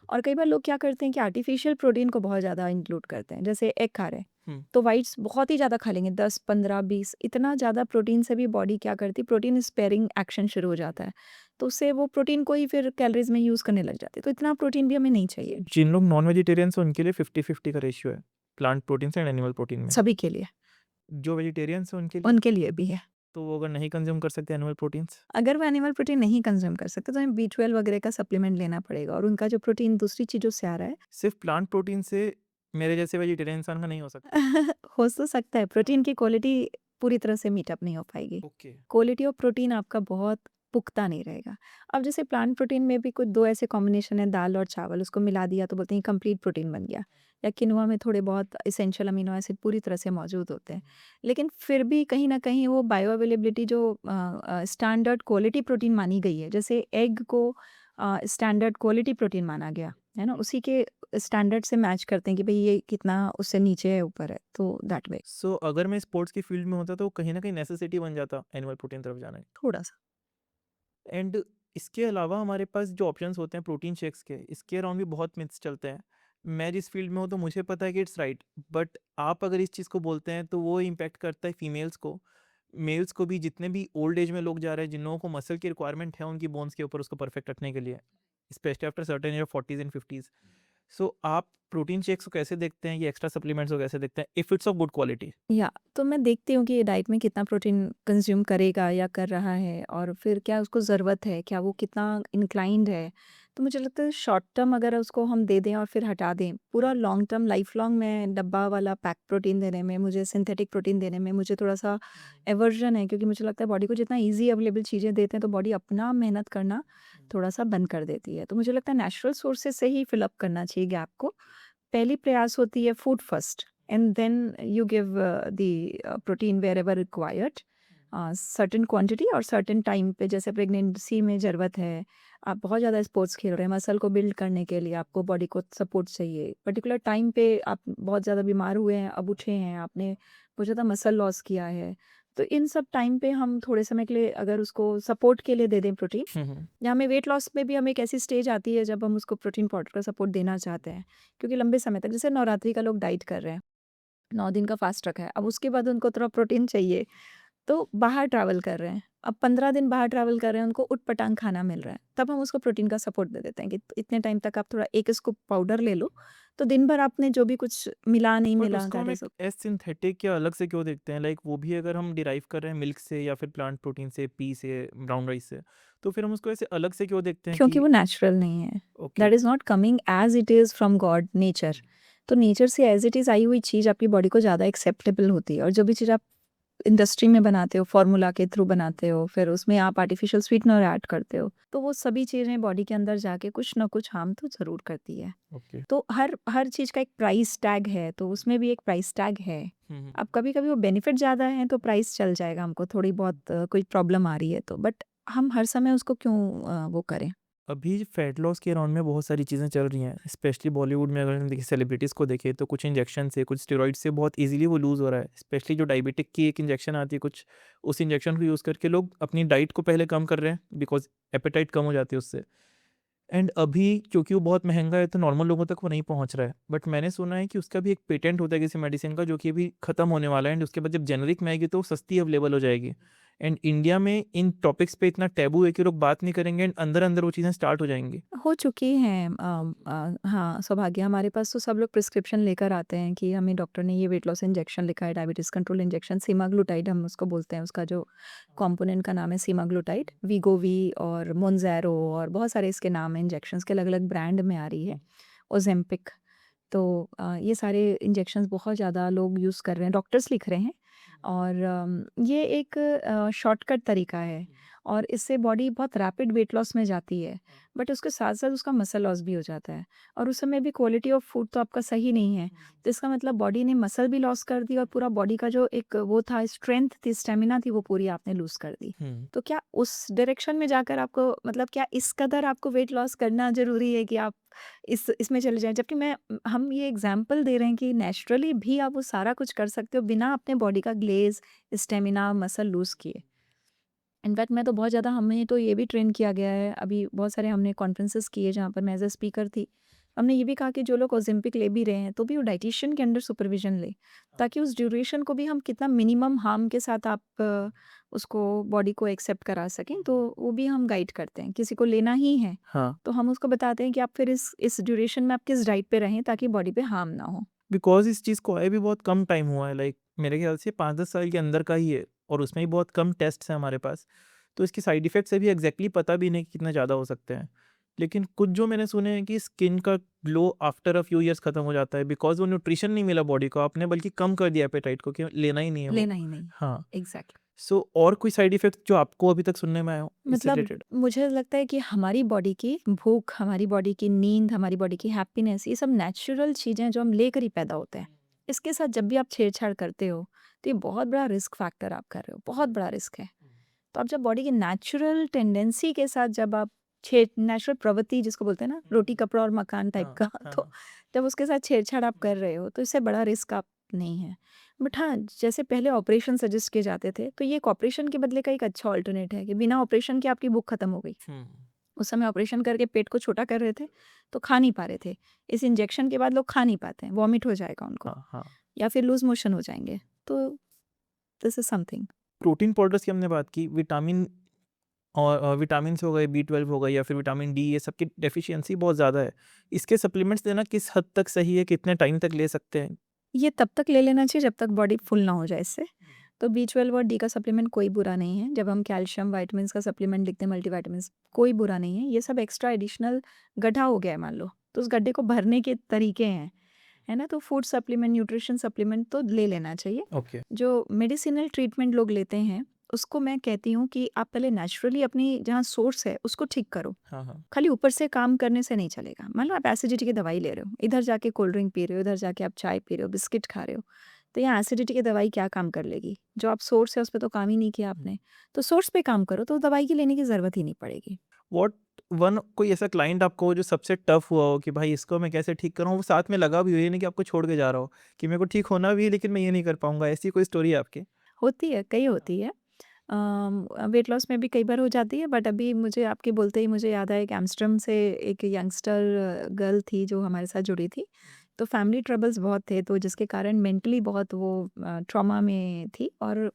और कई बार लोग क्या करते हैं कि आर्टिफिशियल प्रोटीन को बहुत ज़्यादा इंक्लूड करते हैं, जैसे एग खा रहे हैं हुँ। तो व्हाइट्स बहुत ही ज़्यादा खा लेंगे 10, 15, 20 इतना ज़्यादा प्रोटीन से भी बॉडी क्या करती है प्रोटीन स्पेयरिंग एक्शन शुरू हो जाता है। तो उससे वो प्रोटीन को ही फिर कैलोरीज़ में यूज़ करने लग जाती है। तो इतना प्रोटीन भी हमें नहीं चाहिए, जिन लोग नॉन वेजिटेरियंस हैं उनके लिए 50-50 का रेशियो है, प्लांट प्रोटीन से एंड एनिमल प्रोटीन में। सभी के लिए, जो वेजिटेरियंस हैं उनके लिए, उनके लिए भी है। तो वो अगर नहीं कंज़्यूम कर सकते एनिमल प्रोटीन्स? अगर वो एनिमल प्रोटीन नहीं कंज़्यूम कर सकते तो हमें बी12 वगैरह का सप्लीमेंट लेना पड़ेगा और उनका जो प्रोटीन दूसरी चीज़ों से आ रहा है सिर्फ़ प्लांट प्रोटीन से मेरे जैसे वेजिटेरियन इंसान का नहीं हो सकता? हो तो सकता है, प्रोटीन की क्वालिटी पूरी तरह से मीट अप नहीं हो पाएगी। ओके। क्वालिटी ऑफ प्रोटीन आपका बहुत पुख्ता नहीं रहेगा। अब जैसे प्लांट प्रोटीन में भी कुछ 2 ऐसे कॉम्बिनेशन है दाल और चावल, उसको मिला दिया तो बोलते हैं कंप्लीट प्रोटीन बन गया। या किनुआ में थोड़े बहुत एसेंशियल अमीनो एसिड पूरी तरह से मौजूद होते हैं। लेकिन फिर भी कहीं न कहीं वो बायो अवेलेबिलिटी जो स्टैंडर्ड क्वालिटी प्रोटीन मानी गई है, जैसे एग को स्टैंडर्ड क्वालिटी प्रोटीन माना गया, है ना? उसी के स्टैंडर्ड से मैच करते हैं कि भई ये कितना उससे नीचे है, ऊपर है, तो दैट वे सो अगर मैं स्पोर्ट्स की फील्ड में होता तो कहीं न कहीं नेसेसिटी बन जाता एनिमल प्रोटीन तरफ जाना। थोड़ा-सा। एंड इसके अलावा हमारे पास जो ऑप्शंस होते हैं प्रोटीन शेक्स के, इसके अराउंड भी बहुत मिथ्स चलते हैं। मैं जिस फील्ड में हूँ तो मुझे पता है कि इट्स राइट, बट आप अगर इस चीज़ को बोलते हैं तो वो इम्पैक्ट करता है फीमेल्स को। मेल्स को भी, जितने भी ओल्ड एज में लोग जा रहे हैं, जिन लोगों को मसल की रिक्वायरमेंट है उनकी बोन्स के ऊपर उसको परफेक्ट रखने के लिए, specially after certain age of 40s and 50s। सो आप प्रोटीन शेक्स को कैसे देखते हैं, ये एक्स्ट्रा सप्लीमेंट्स को कैसे देखते हैं, if it's of good quality? या तो मैं देखती हूँ कि ये डाइट में कितना प्रोटीन कंज्यूम करेगा या कर रहा है और फिर क्या उसको ज़रूरत है, क्या वो कितना इंक्लाइंड है। तो मुझे लगता है शॉर्ट टर्म अगर उसको हम दे दें और फिर हटा दें, पूरा लॉन्ग टर्म लाइफ लॉन्ग में डब्बा वाला पैक प्रोटीन देने में, मुझे सिंथेटिक प्रोटीन देने में मुझे थोड़ा-सा एवर्जन है क्योंकि मुझे लगता है बॉडी को जितना ईज़ी अवेलेबल चीज़ें देते हैं तो बॉडी अपना मेहनत करना थोड़ा-सा बंद कर देती है। तो मुझे लगता है नेचुरल सोर्सेज़ से ही फिल अप करना चाहिए गैप को। पहली प्रयास होती है food first and then you give the protein wherever required certain quantity और सर्टेन टाइम पे जैसे प्रेगनेंसी में ज़रूरत है आप बहुत ज़्यादा स्पोर्ट्स खेल रहे हैं मसल को बिल्ड करने के लिए आपको बॉडी को सपोर्ट चाहिए पर्टिकुलर टाइम पे आप बहुत ज़्यादा बीमार हुए हैं अब उठे हैं आपने बहुत ज़्यादा मसल लॉस किया है तो इन सब टाइम पे हम थोड़े समय के लिए अगर उसको सपोर्ट के लिए दे दें प्रोटीन हुँ, हुँ। या हमें वेट लॉस में भी हमें एक ऐसी स्टेज आती है जब हम उसको प्रोटीन पाउडर का सपोर्ट देना चाहते हैं क्योंकि लंबे समय तक जैसे नवरात्रि का लोग डाइट कर रहे हैं 9 दिन का फास्ट रखा है अब उसके बाद उनको थोड़ा प्रोटीन चाहिए तो बाहर ट्रैवल कर रहे हैं अब 15 दिन बाहर ट्रैवल कर रहे हैं उनको उटपटांग खाना मिल रहा है तब हम उसको प्रोटीन का सपोर्ट दे देते हैं कि इतने टाइम तक आप थोड़ा एक स्कूप पाउडर ले लो तो दिन भर आपने जो भी कुछ मिला नहीं बट मिला उसको दैट हम इज एक एज सिंथेटिक या अलग से क्यों देखते हैं? लाइक वो भी अगर हम डिराइव कर रहे हैं मिल्क से या फिर प्लांट प्रोटीन से, पी से, ब्राउन राइस से, तो फिर हम उसको ऐसे अलग से क्यों देखते हैं क्योंकि कि वो नेचुरल नहीं है okay. That is not coming as it is from God nature तो नेचर से एज इट इज़ आई हुई चीज़ आपकी बॉडी को ज़्यादा एक्सेप्टेबल होती है और जो भी चीज़ आप इंडस्ट्री में बनाते हो फार्मूला के थ्रू बनाते हो फिर उसमें आप आर्टिफिशियल स्वीटनर ऐड करते हो तो वो सभी चीज़ें बॉडी के अंदर जाके कुछ ना कुछ हार्म तो ज़रूर करती है ओके। तो हर हर चीज़ का एक प्राइस टैग है तो उसमें भी एक प्राइस टैग है हुँ, हुँ। अब कभी कभी वो बेनिफिट ज़्यादा है तो प्राइस चल जाएगा हमको थोड़ी बहुत कोई प्रॉब्लम आ रही है तो बट हम हर समय उसको क्यों वो करें अभी फैट लॉस के अराउंड में बहुत सारी चीज़ें चल रही हैं, स्पेशली बॉलीवुड में अगर हम देखिए सेलिब्रिटीज़ को देखें तो कुछ इंजेक्शन से, कुछ स्टेरॉइड से बहुत ईज़िली वो लूज़ हो रहा है। स्पेशली जो डायबिटिक की एक इंजेक्शन आती है कुछ, उस इंजेक्शन को यूज़ करके लोग अपनी डाइट को पहले कम कर रहे हैं बिकॉज़ एपेटाइट कम हो जाती है उससे। एंड अभी क्योंकि वो बहुत महँगा है तो नॉर्मल लोगों तक वो नहीं पहुँच रहा है। बट मैंने सुना है कि उसका भी एक पेटेंट होता है किसी मेडिसिन का जो कि अभी ख़त्म होने वाला है एंड उसके बाद जब जेनेरिक में आएगी तो वो सस्ती अवेलेबल हो जाएगी। एंड इंडिया में इन टॉपिक्स पे इतना टैबू है कि लोग बात नहीं करेंगे एंड अंदर-अंदर वो चीज़ें स्टार्ट हो जाएँगी। हो चुकी हैं हाँ सौभाग्य हमारे पास तो सब लोग प्रिस्क्रिप्शन लेकर आते हैं कि हमें डॉक्टर ने ये वेट लॉस इंजेक्शन लिखा है डायबिटीज़ कंट्रोल इंजेक्शन सीमाग्लूटाइड हम उसको बोलते हैं उसका जो कंपोनेंट का नाम है सीमाग्लूटाइड वीगोवी और मोन्जेरो और बहुत सारे इसके नाम हैं इंजेक्शंस के अलग अलग ब्रांड में आ रही है ओजेम्पिक तो ये सारे इंजेक्शंस बहुत ज़्यादा लोग यूज़ कर रहे हैं डॉक्टर्स लिख रहे हैं और ये एक शॉर्टकट तरीका है और इससे बॉडी बहुत रैपिड वेट लॉस में जाती है बट उसके साथ साथ उसका मसल लॉस भी हो जाता है और उस समय भी क्वालिटी ऑफ फूड तो आपका सही नहीं है तो इसका मतलब बॉडी ने मसल भी लॉस कर दी और पूरा बॉडी का जो एक वो था स्ट्रेंथ थी स्टेमिना थी वो पूरी आपने लूज कर दी हुँ। तो क्या उस डायरेक्शन में जाकर आपको मतलब क्या इस कदर आपको वेट लॉस करना ज़रूरी है कि आप इसमें चले जाएँ? जबकि हम ये एग्ज़ाम्पल दे रहे हैं कि नेचुरली भी आप वो सारा कुछ कर सकते हो बिना अपने बॉडी का ग्लेज़, स्टेमिना, मसल लूज़ किए। इनफैक्ट मैं तो बहुत ज़्यादा हमें तो ये भी ट्रेन किया गया है, अभी बहुत सारे हमने कॉन्फ्रेंसेस किए जहाँ पर मैं एज़ अ स्पीकर थी। हमने ये भी कहा कि जो लोग ओज़ेम्पिक ले भी रहे हैं, तो भी वो डायटीशियन के अंडर सुपरविज़न लें, ताकि उस ड्यूरेशन को भी हम कितना मिनिमम हार्म के साथ आप उसको बॉडी को एक्सेप्ट करा सकें, तो वो भी हम गाइड करते हैं। किसी को लेना ही है, हाँ, तो हम उसको बताते हैं कि आप फिर इस ड्यूरेशन में आप किस डाइट पे रहें ताकि बॉडी पे हार्म ना हो। बिकॉज़ इस चीज़ को आए भी बहुत कम टाइम हुआ है, लाइक मेरे ख्याल से 5-10 साल के अंदर का ही है और उसमें भी बहुत कम टेस्ट्स हैं हमारे पास। तो इसके साइड इफ़ेक्ट्स अभी एग्ज़ैक्टली पता भी नहीं कि कितने ज़्यादा हो सकते हैं। लेकिन कुछ जो मैंने सुने हैं कि स्किन का glow after a few years खत्म हो जाता है बिकॉज़ वो न्यूट्रिशन नहीं मिला बॉडी को, आपने बल्कि कम कर दिया एपेटाइट को कि लेना ही नहीं है वो। लेना ही नहीं। हाँ, एग्ज़ैक्टली। सो और कोई साइड इफ़ेक्ट जो आपको अभी तक सुनने में आया हो इससे मतलब रिलेटेड? मुझे लगता है कि हमारी बॉडी की भूख, हमारी बॉडी की नींद, हमारी बॉडी की हैप्पीनेस, ये सब नेचुरल चीज़ें हैं जो हम लेकर ही पैदा होते हैं। इसके साथ जब भी आप छेड़छाड़ करते हो, तो ये बहुत बड़ा रिस्क फैक्टर आप कर रहे हो, बहुत बड़ा रिस्क है। तो आप जब बॉडी की नेचुरल टेंडेंसी के साथ जब आप छेड़ नेचुरल प्रवृत्ति जिसको बोलते हैं ना, रोटी कपड़ा और मकान टाइप हाँ, का हाँ, तो हाँ। जब उसके साथ छेड़छाड़ आप कर रहे हो, तो इससे बड़ा रिस्क आप नहीं है। बट हाँ, जैसे पहले ऑपरेशन सजेस्ट किए जाते थे, तो ये एक ऑपरेशन के बदले का एक अच्छा अल्टरनेट है कि बिना ऑपरेशन के आपकी भूख खत्म हो गई। हुँ। उस समय ऑपरेशन करके पेट को छोटा कर रहे थे, तो खा नहीं पा रहे थे। इस इंजेक्शन के बाद लोग खा नहीं पाते हैं, वॉमिट हो जाएगा उनको हाँ, हाँ। या फिर लूज़ मोशन हो जाएँगे। तो this is something. Protein powders की हमने बात की, विटामिन और विटामिन्स हो गए, बी12 हो गए या फिर विटामिन डी, ये सब की डेफिशिएंसी बहुत ज़्यादा है। इसके सप्लीमेंट्स लेना किस हद तक सही है? कितने टाइम तक ले सकते हैं? ये तब तक ले लेना चाहिए जब तक बॉडी फुल ना हो जाए इससे। तो बी12 और डी का सप्लीमेंट कोई बुरा नहीं है। जब हम कैल्शियम, विटामिन्स का सप्लीमेंट लिखते हैं, मल्टीविटामिन्स, कोई बुरा नहीं है। ये सब एक्स्ट्रा एडिशनल गड्ढा हो गया है मान लो, तो उस गड्ढे को भरने के तरीके हैं, है ना? तो फूड सप्लीमेंट, न्यूट्रिशन सप्लीमेंट तो ले लेना चाहिए। ओके। जो मेडिसिनल ट्रीटमेंट लोग लेते हैं, उसको मैं कहती हूँ कि आप पहले नेचुरली अपनी जहाँ सोर्स है, उसको ठीक करो। हाँ, हाँ। खाली ऊपर से काम करने से नहीं चलेगा। मान लो आप एसिडिटी की दवाई ले रहे हो, इधर जाके कोल्ड ड्रिंक पी रहे हो, इधर जाके आप चाय पी रहे हो, बिस्किट खा रहे हो, तो यहाँ एसिडिटी की दवाई क्या काम कर लेगी? जो आप सोर्स है उस पे तो काम ही नहीं किया आपने। तो सोर्स पे काम करो तो दवाई की लेने की ज़रूरत ही नहीं पड़ेगी। व्हाट वन कोई ऐसा क्लाइंट आपको हो जो सबसे टफ हुआ हो कि भाई इसको मैं कैसे ठीक करूँ? वो साथ में लगा भी हो, ये नहीं कि आपको छोड़ के जा रहा हो कि मेरे को ठीक होना भी है लेकिन मैं ये नहीं कर पाऊँगा, ऐसी कोई स्टोरी है आपकी? होती है, कई होती है। वेट लॉस में भी कई बार हो जाती है बट अभी मुझे आपके बोलते ही मुझे याद आया कि एम्स्टर्डम से एक यंगस्टर गर्ल थी जो हमारे साथ जुड़ी थी। तो फैमिली ट्रबल्स बहुत थे तो जिसके कारण मेंटली बहुत वो ट्रॉमा में थी और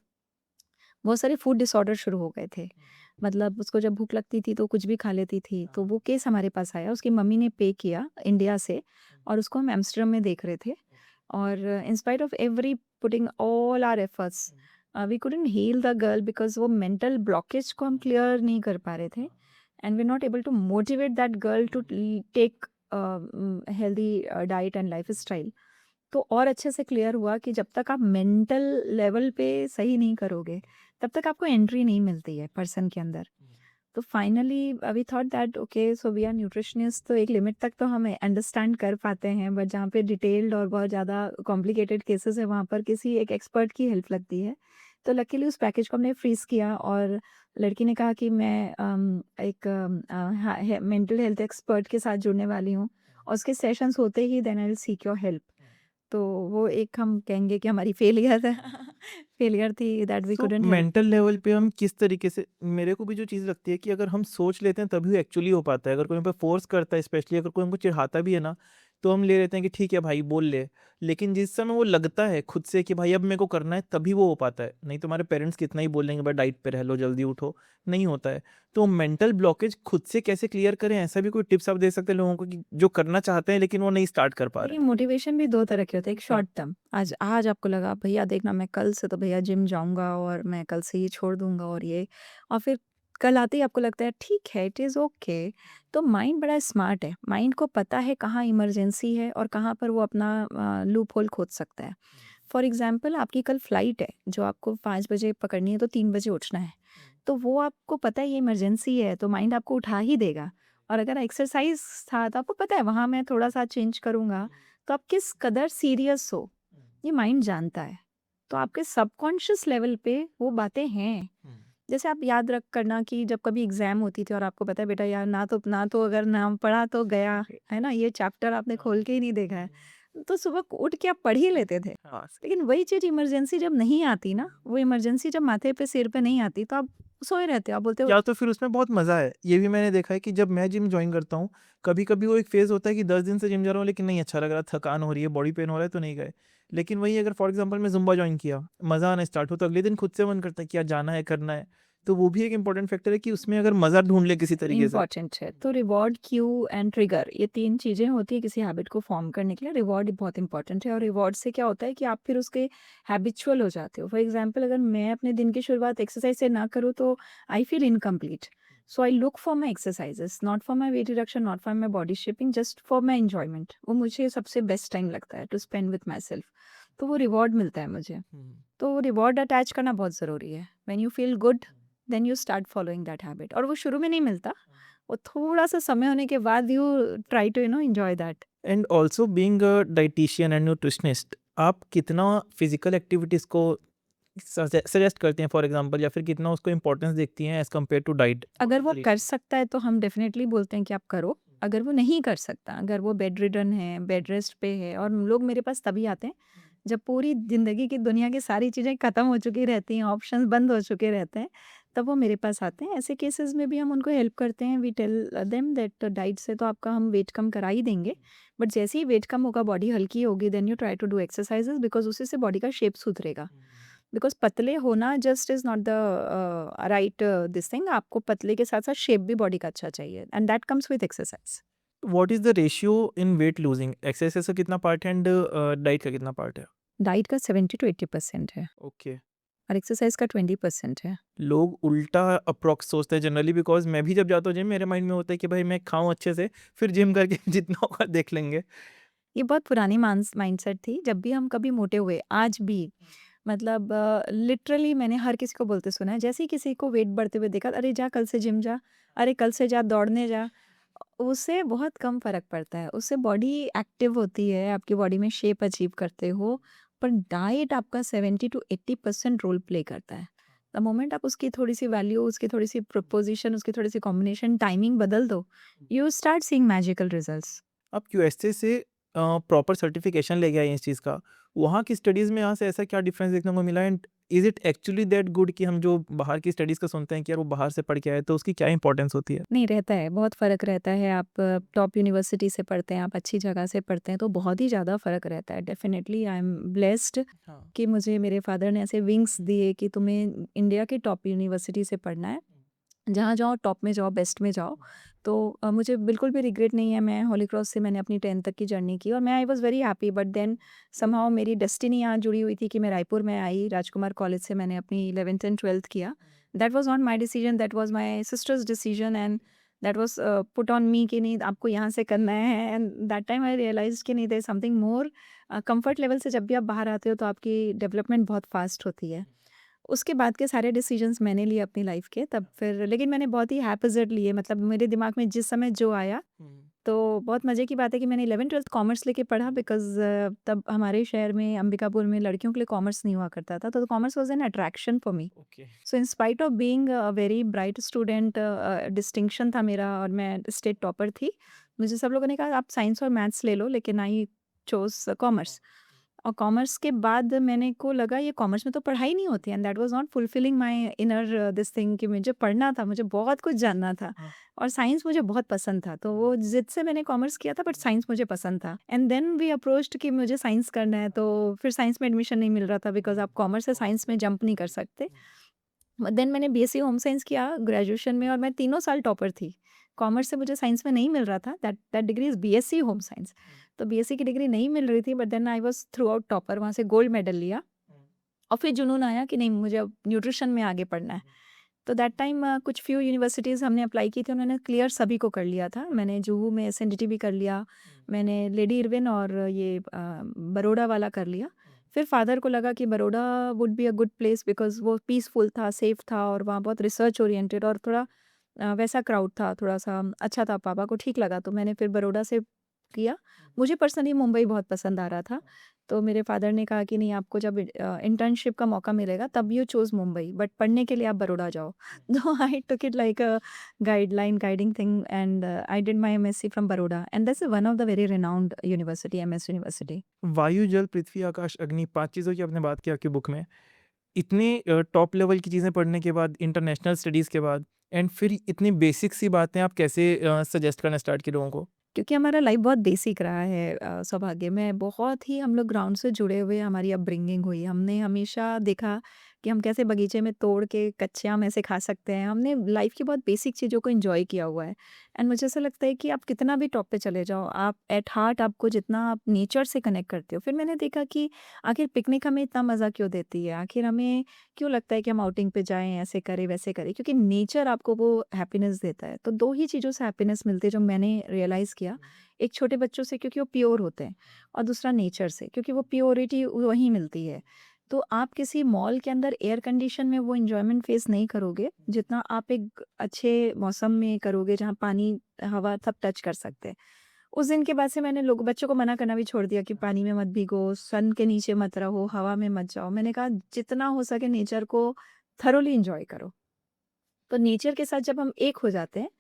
बहुत सारे फूड डिसऑर्डर शुरू हो गए थे। मतलब उसको जब भूख लगती थी तो कुछ भी खा लेती थी। तो वो केस हमारे पास आया, उसकी मम्मी ने पे किया इंडिया से और उसको हम एम्स्टर्डम में देख रहे थे और in spite of every putting all our efforts we couldn't heal the girl because वो मेंटल ब्लॉकेज को हम क्लियर नहीं कर पा रहे थे and we are not able to motivate that girl to take healthy diet and lifestyle. तो और अच्छे से क्लियर हुआ कि जब तक आप मेंटल लेवल पे सही नहीं करोगे, तब तक आपको एंट्री नहीं मिलती है पर्सन के अंदर। तो finally we thought that okay so we are nutritionist, तो एक लिमिट तक तो हम अंडरस्टैंड कर पाते हैं बट जहाँ पे डिटेल्ड और बहुत ज़्यादा कॉम्प्लिकेटेड केसेस है वहाँ पर किसी एक एक्सपर्ट की हेल्प लगती है। तो लकीली उस पैकेज को हमने फ्रीज किया और लड़की ने कहा कि मैं एक मेंटल हेल्थ एक्सपर्ट के साथ जुड़ने वाली हूँ और उसके सेशंस होते ही then I will seek your help. तो वो एक हम कहेंगे कि हमारी फेलियर फेलियर थी that we so couldn't help. Mental level पे हम किस तरीके से, मेरे को भी जो चीज़ लगती है कि अगर हम सोच लेते हैं तभी वो एक्चुअली हो पाता है। अगर कोई हम पे फ़ोर्स करता है, स्पेशली अगर कोई हमको चिढ़ाता भी है ना, तो हम ले लेते हैं कि ठीक है भाई बोल ले। लेकिन जिस समय वो लगता है खुद से कि भाई अब मेरे को करना है, तभी वो हो पाता है। नहीं तो हमारे पेरेंट्स कितना ही बोल देंगे भाई डाइट पे रह लो, जल्दी उठो, नहीं होता है। तो मेंटल ब्लॉकेज खुद से कैसे क्लियर करें, ऐसा भी कोई टिप्स आप दे सकते हैं लोगों को कि जो करना चाहते हैं लेकिन वो नहीं स्टार्ट कर पा रहे देखिए हैं? मोटिवेशन भी 2 तरह के होते हैं, एक हाँ। शॉर्ट टर्म आज आज आपको लगा भैया देखना मैं कल से तो भैया जिम जाऊँगा और मैं कल से ये छोड़ दूँगा और ये और फिर कल आते ही आपको लगता है ठीक है इट इज़ ओके। तो माइंड बड़ा स्मार्ट है, माइंड को पता है कहाँ इमरजेंसी है और कहाँ पर वो अपना लूप होल खोद सकता है। फॉर एग्ज़ाम्पल आपकी कल फ्लाइट है जो आपको 5 बजे पकड़नी है तो 3 बजे उठना है। तो वो आपको पता है ये इमरजेंसी है तो माइंड आपको उठा ही देगा। और अगर एक्सरसाइज़ था तो आपको पता है वहाँ मैं थोड़ा-सा चेंज करूँगा, तो आप किस कदर सीरियस हो, ये माइंड जानता है। तो आपके सबकॉन्शियस लेवल पे वो बातें हैं। जैसे आप याद रख करना कि जब कभी एग्ज़ाम होती थी और आपको पता है बेटा यार ना तो अगर नाम पढ़ा तो गया, है ना? ये चैप्टर आपने खोल के ही नहीं देखा है। तो सुबह को उठ के आप पढ़ ही लेते थे। हाँ, लेकिन वही चीज़ इमरजेंसी जब नहीं आती ना, वो इमरजेंसी जब माथे पे सिर पे नहीं आती तो आप सोए रहते हो। आप बोलते हो या तो फिर उसमें बहुत मज़ा है। ये भी मैंने देखा है कि जब मैं जिम जॉइन करता हूँ, कभी-कभी वो एक फ़ेज़ होता है कि 10 दिन से जिम जा रहा हूँ लेकिन नहीं अच्छा लग रहा, थकान हो रही है, बॉडी पेन हो रहा है तो नहीं गए। लेकिन वहीं अगर फॉर एग्ज़ाम्पल मैं ज़ुम्बा जॉइन किया, मज़ा आना स्टार्ट हो तो अगले दिन खुद से मन करता है कि यार जाना है, करना है। तो वो भी एक इम्पोर्टेंट फैक्टर है कि उसमें अगर मज़ा ढूँढ लें किसी तरीके से। इम्पोर्टेंट है। तो रिवॉर्ड, क्यू एंड ट्रिगर, ये 3 चीज़ें होती हैं किसी हैबिट को फ़ॉर्म करने के लिए। रिवॉर्ड बहुत इम्पोर्टेंट है और रिवॉर्ड से क्या होता है कि आप फिर उसके हैबिचुअल हो जाते हो। फॉर एग्ज़ाम्पल अगर मैं अपने दिन की शुरुआत एक्सरसाइज से ना करूँ तो I feel incomplete. So I look for my exercises, not for my weight reduction, not for my body shaping, just for my enjoyment. वो मुझे सबसे बेस्ट टाइम लगता है to spend with my self. तो वो रिवॉर्ड मिलता है मुझे। हुँ। तो रिवॉर्ड अटैच करना बहुत ज़रूरी है। When you feel good, then you start following that habit. और वो शुरू में नहीं मिलता, वो थोड़ा-सा समय होने के बाद you try to enjoy that. And also being a dietitian and nutritionist, आप कितना फिज़िकल एक्टिविटीज़ को सजेस्ट करते हैं फॉर एग्ज़ाम्पल या फिर कितना उसको इम्पोर्टेंस देखती हैं एज़ कम्पेयर टू डाइट? अगर वो कर सकता है तो हम डेफ़िनेटली बोलते हैं कि आप करो। अगर वो नहीं कर सकता, अगर वो बेड रिडन है, बेड रेस्ट पे है, और लोग मेरे पास तभी आते हैं जब पूरी ज़िंदगी की दुनिया की सारी चीज़ें ख़त्म हो चुकी रहती हैं, ऑप्शंस बंद हो चुके रहते हैं, तब वो मेरे पास आते हैं। ऐसे केसेस में भी हम उनको हेल्प करते हैं। We tell them that diet से तो आपका हम वेट कम करा ही देंगे, बट जैसे ही वेट कम होगा, बॉडी हल्की होगी, then you try to do exercises, because उसी से बॉडी का शेप सुधरेगा। बिकॉज़ पतले होना just is not the right this thing. आपको पतले के साथ-साथ शेप भी बॉडी का अच्छा चाहिए, and that comes with exercise. What is the ratio in weight losing? Exercise का कितना पार्ट है एंड डाइट का कितना पार्ट है? डाइट का 70 टू 80% है ओके। और एक्सरसाइज का 20% है। लोग उल्टा अप्रॉक्स सोचते हैं जनरली, बिकॉज़ मैं भी जब जाता हूँ जिम मेरे माइंड में होता है कि भाई मैं खाऊँ अच्छे से, फिर जिम करके जितना होगा देख लेंगे। ये बहुत पुरानी माइंडसेट थी। जब भी हम कभी मोटे हुए, आज भी, मतलब लिटरली मैंने हर किसी को बोलते सुना है। जैसे ही किसी को वेट बढ़ते हुए देखा, अरे जा कल से जिम जा, अरे कल से जा दौड़ने जा। उससे बहुत कम फ़र्क पड़ता है। उससे बॉडी एक्टिव होती है, आपकी बॉडी में शेप अचीव करते हो, पर डाइट आपका 70 टू 80% रोल प्ले करता है। द मोमेंट आप उसकी थोड़ी-सी वैल्यू, उसकी थोड़ी-सी प्रोपोज़िशन, उसकी थोड़ी-सी कॉम्बिनेशन, टाइमिंग बदल दो, you start seeing magical results. आप यूएसए से प्रॉपर सर्टिफिकेशन लेके आए हैं इस चीज़ का। वहाँ की स्टडीज़ में यहाँ से ऐसा क्या डिफरेंस देखने को मिला and is it actually that good कि हम जो बाहर की स्टडीज़ का सुनते हैं कि यार वो बाहर से पढ़ के आए तो उसकी क्या इम्पोर्टेंस होती है? नहीं, रहता है, बहुत फ़र्क रहता है। आप टॉप यूनिवर्सिटी से पढ़ते हैं, आप अच्छी जगह से पढ़ते हैं, तो बहुत ही ज़्यादा फ़र्क रहता है। डेफ़िनेटली आई एम ब्लेस्ड हाँ। कि मुझे मेरे फ़ादर ने ऐसे विंग्स दिए कि तुम्हें इंडिया की टॉप यूनिवर्सिटी से पढ़ना है। जहाँ जाओ टॉप में जाओ, बेस्ट में जाओ। तो मुझे बिल्कुल भी रिग्रेट नहीं है। मैं होली क्रॉस से मैंने अपनी 10th तक की जर्नी की और मैं I was very happy, but then somehow मेरी डेस्टिनी यहाँ जुड़ी हुई थी कि मैं रायपुर में आई, राजकुमार कॉलेज से मैंने अपनी 11th एंड 12th किया। That was not my decision, that was my sister's decision, and that was put on me कि नहीं आपको यहाँ से करना है। And that time I realized कि नहीं, there is something more. Comfort level से जब भी आप बाहर आते हो तो आपकी डेवलपमेंट बहुत फास्ट होती है। उसके बाद के सारे डिसीजंस मैंने लिए अपनी लाइफ के, तब फिर लेकिन मैंने बहुत ही हैपज़र्ड लिए, मतलब मेरे दिमाग में जिस समय जो आया। हुँ। तो बहुत मज़े की बात है कि मैंने 11th-12th कॉमर्स लेके पढ़ा, बिकॉज़ तब हमारे शहर में अंबिकापुर में लड़कियों के लिए कॉमर्स नहीं हुआ करता था, तो commerce was an attraction for me. Okay. So in spite of being a very bright student, distinction था मेरा और मैं स्टेट टॉपर थी। मुझे सब लोगों ने कहा आप साइंस और मैथ्स ले लो, लेकिन आई चोज़ कॉमर्स। और कॉमर्स के बाद मैंने को लगा ये कॉमर्स में तो पढ़ाई नहीं होती, and that was not fulfilling my inner this thing कि मुझे पढ़ना था, मुझे बहुत कुछ जानना था हाँ। और साइंस मुझे बहुत पसंद था। तो वो ज़िद से मैंने कॉमर्स किया था, बट साइंस मुझे पसंद था। एंड देन वी अप्रोच्ड कि मुझे साइंस करना है, तो फिर साइंस में एडमिशन नहीं मिल रहा था, बिकॉज़ आप कॉमर्स से साइंस में जंप नहीं कर सकते। देन मैंने बीएससी होम साइंस किया ग्रेजुएशन में और मैं तीनों साल टॉपर थी। कॉमर्स से मुझे साइंस में नहीं मिल रहा था, that that degree is BSc home science. तो बीएससी की डिग्री नहीं मिल रही थी, but then I was throughout topper, वहाँ से गोल्ड मेडल लिया और फिर जुनून आया कि नहीं मुझे अब न्यूट्रिशन में आगे पढ़ना है। तो दैट टाइम कुछ फ्यू यूनिवर्सिटीज़ हमने अप्लाई की थी, उन्होंने क्लियर सभी को कर लिया था। मैंने जुहू में एसएनडीटी भी कर लिया, मैंने लेडी इरविन और ये बरोड़ा वाला कर लिया। फिर फादर को लगा कि Baroda would be a good place, because वो पीसफुल था, सेफ था और वहाँ बहुत रिसर्च ओरिएंटेड और थोड़ा वैसा क्राउड था, थोड़ा-सा अच्छा था, पापा को ठीक लगा। तो मैंने फिर बरोड़ा से किया। मुझे पर्सनली मुंबई बहुत पसंद आ रहा था, तो मेरे फादर ने कहा कि नहीं, आपको जब इंटर्नशिप का मौका मिलेगा तब यू चूज़ मुंबई, बट पढ़ने के लिए आप बड़ौदा जाओ। तो I took it like a guiding thing, and I did my MSc from Baroda, and that's one of the very renowned university, MS university. वायु, जल, पृथ्वी, आकाश, अग्नि 5 चीज़ों की आपने बात की आपकी बुक में। इतने टॉप लेवल की चीज़ें पढ़ने के बाद, इंटरनेशनल स्टडीज़ के बाद एंड फिर इतनी बेसिक सी बातें आप कैसे सजेस्ट करना स्टार्ट किए लोगों को? क्योंकि हमारा लाइफ बहुत बेसिक रहा है, सौभाग्य में बहुत ही हम लोग ग्राउंड से जुड़े हुए हमारी अपब्रिंगिंग हुई। हमने हमेशा देखा कि हम कैसे बगीचे में तोड़ के कच्चे आम ऐसे खा सकते हैं। हमने लाइफ की बहुत बेसिक चीज़ों को एंजॉय किया हुआ है, एंड मुझे ऐसा लगता है कि आप कितना भी टॉप पे चले जाओ, आप एट हार्ट आपको जितना आप नेचर से कनेक्ट करते हो। फिर मैंने देखा कि आखिर पिकनिक हमें इतना मज़ा क्यों देती है, आखिर हमें क्यों लगता है कि हम आउटिंग पे जाएं, ऐसे करें वैसे करें, क्योंकि नेचर आपको वो हैप्पीनेस देता है। तो दो ही चीज़ों से हैप्पीनेस मिलती है जो मैंने रियलाइज़ किया। एक छोटे बच्चों से क्योंकि वो प्योर होते हैं, और दूसरा नेचर से क्योंकि वो प्योरिटी वहीं मिलती है। तो आप किसी मॉल के अंदर एयर कंडीशन में वो एन्जॉयमेंट फेस नहीं करोगे, जितना आप एक अच्छे मौसम में करोगे जहाँ पानी, हवा सब टच कर सकते हैं। उस दिन के बाद से मैंने लोग बच्चों को मना करना भी छोड़ दिया कि पानी में मत भीगो, सन के नीचे मत रहो, हवा में मत जाओ। मैंने कहा जितना हो सके नेचर को थोरोली एन्जॉय करो। तो नेचर के साथ जब हम एक हो जाते हैं,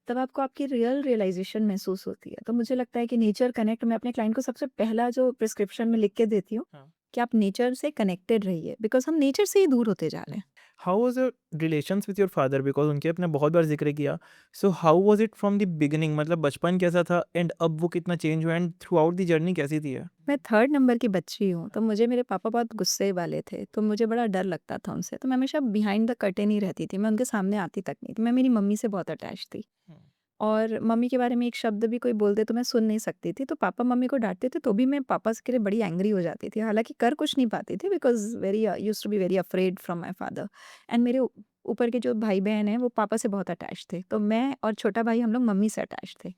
तब आपको आपकी रियल रियलाइज़ेशन महसूस होती है। तो मुझे लगता है कि नेचर कनेक्ट, मैं अपने क्लाइंट को सबसे पहला जो प्रिस्क्रिप्शन में लिख के देती हूँ, हाँ। कि आप नेचर से कनेक्टेड रहिए, बिकॉज़ हम नेचर से ही दूर होते जा रहे हैं। How was your relations with your father? Because उनके आपने बहुत बार ज़िक्र किया। So how was it from the beginning? मतलब बचपन कैसा था एंड अब वो कितना चेंज हुआ and through out the journey कैसी थी? मैं 3rd नंबर की बच्ची हूँ, तो मुझे मेरे पापा बहुत गुस्से वाले थे, तो मुझे बड़ा डर लगता था उनसे, तो मैं हमेशा बिहाइंड द कर्टेन ही रहती थी, मैं उनके सामने आती तक नहीं थी। मैं मेरी मम्मी से बहुत अटैच थी। हुँ। और मम्मी के बारे में एक शब्द भी कोई बोल दे तो मैं सुन नहीं सकती थी, तो पापा मम्मी को डाँटते थे तो भी मैं पापा के लिए बड़ी एंग्री हो जाती थी। हालाँकि कर कुछ नहीं पाती थी, because very used to be very afraid from my father, and मेरे ऊपर के जो भाई-बहन हैं वो पापा से बहुत अटैच थे। तो मैं और छोटा भाई हम लोग मम्मी से अटैच थे।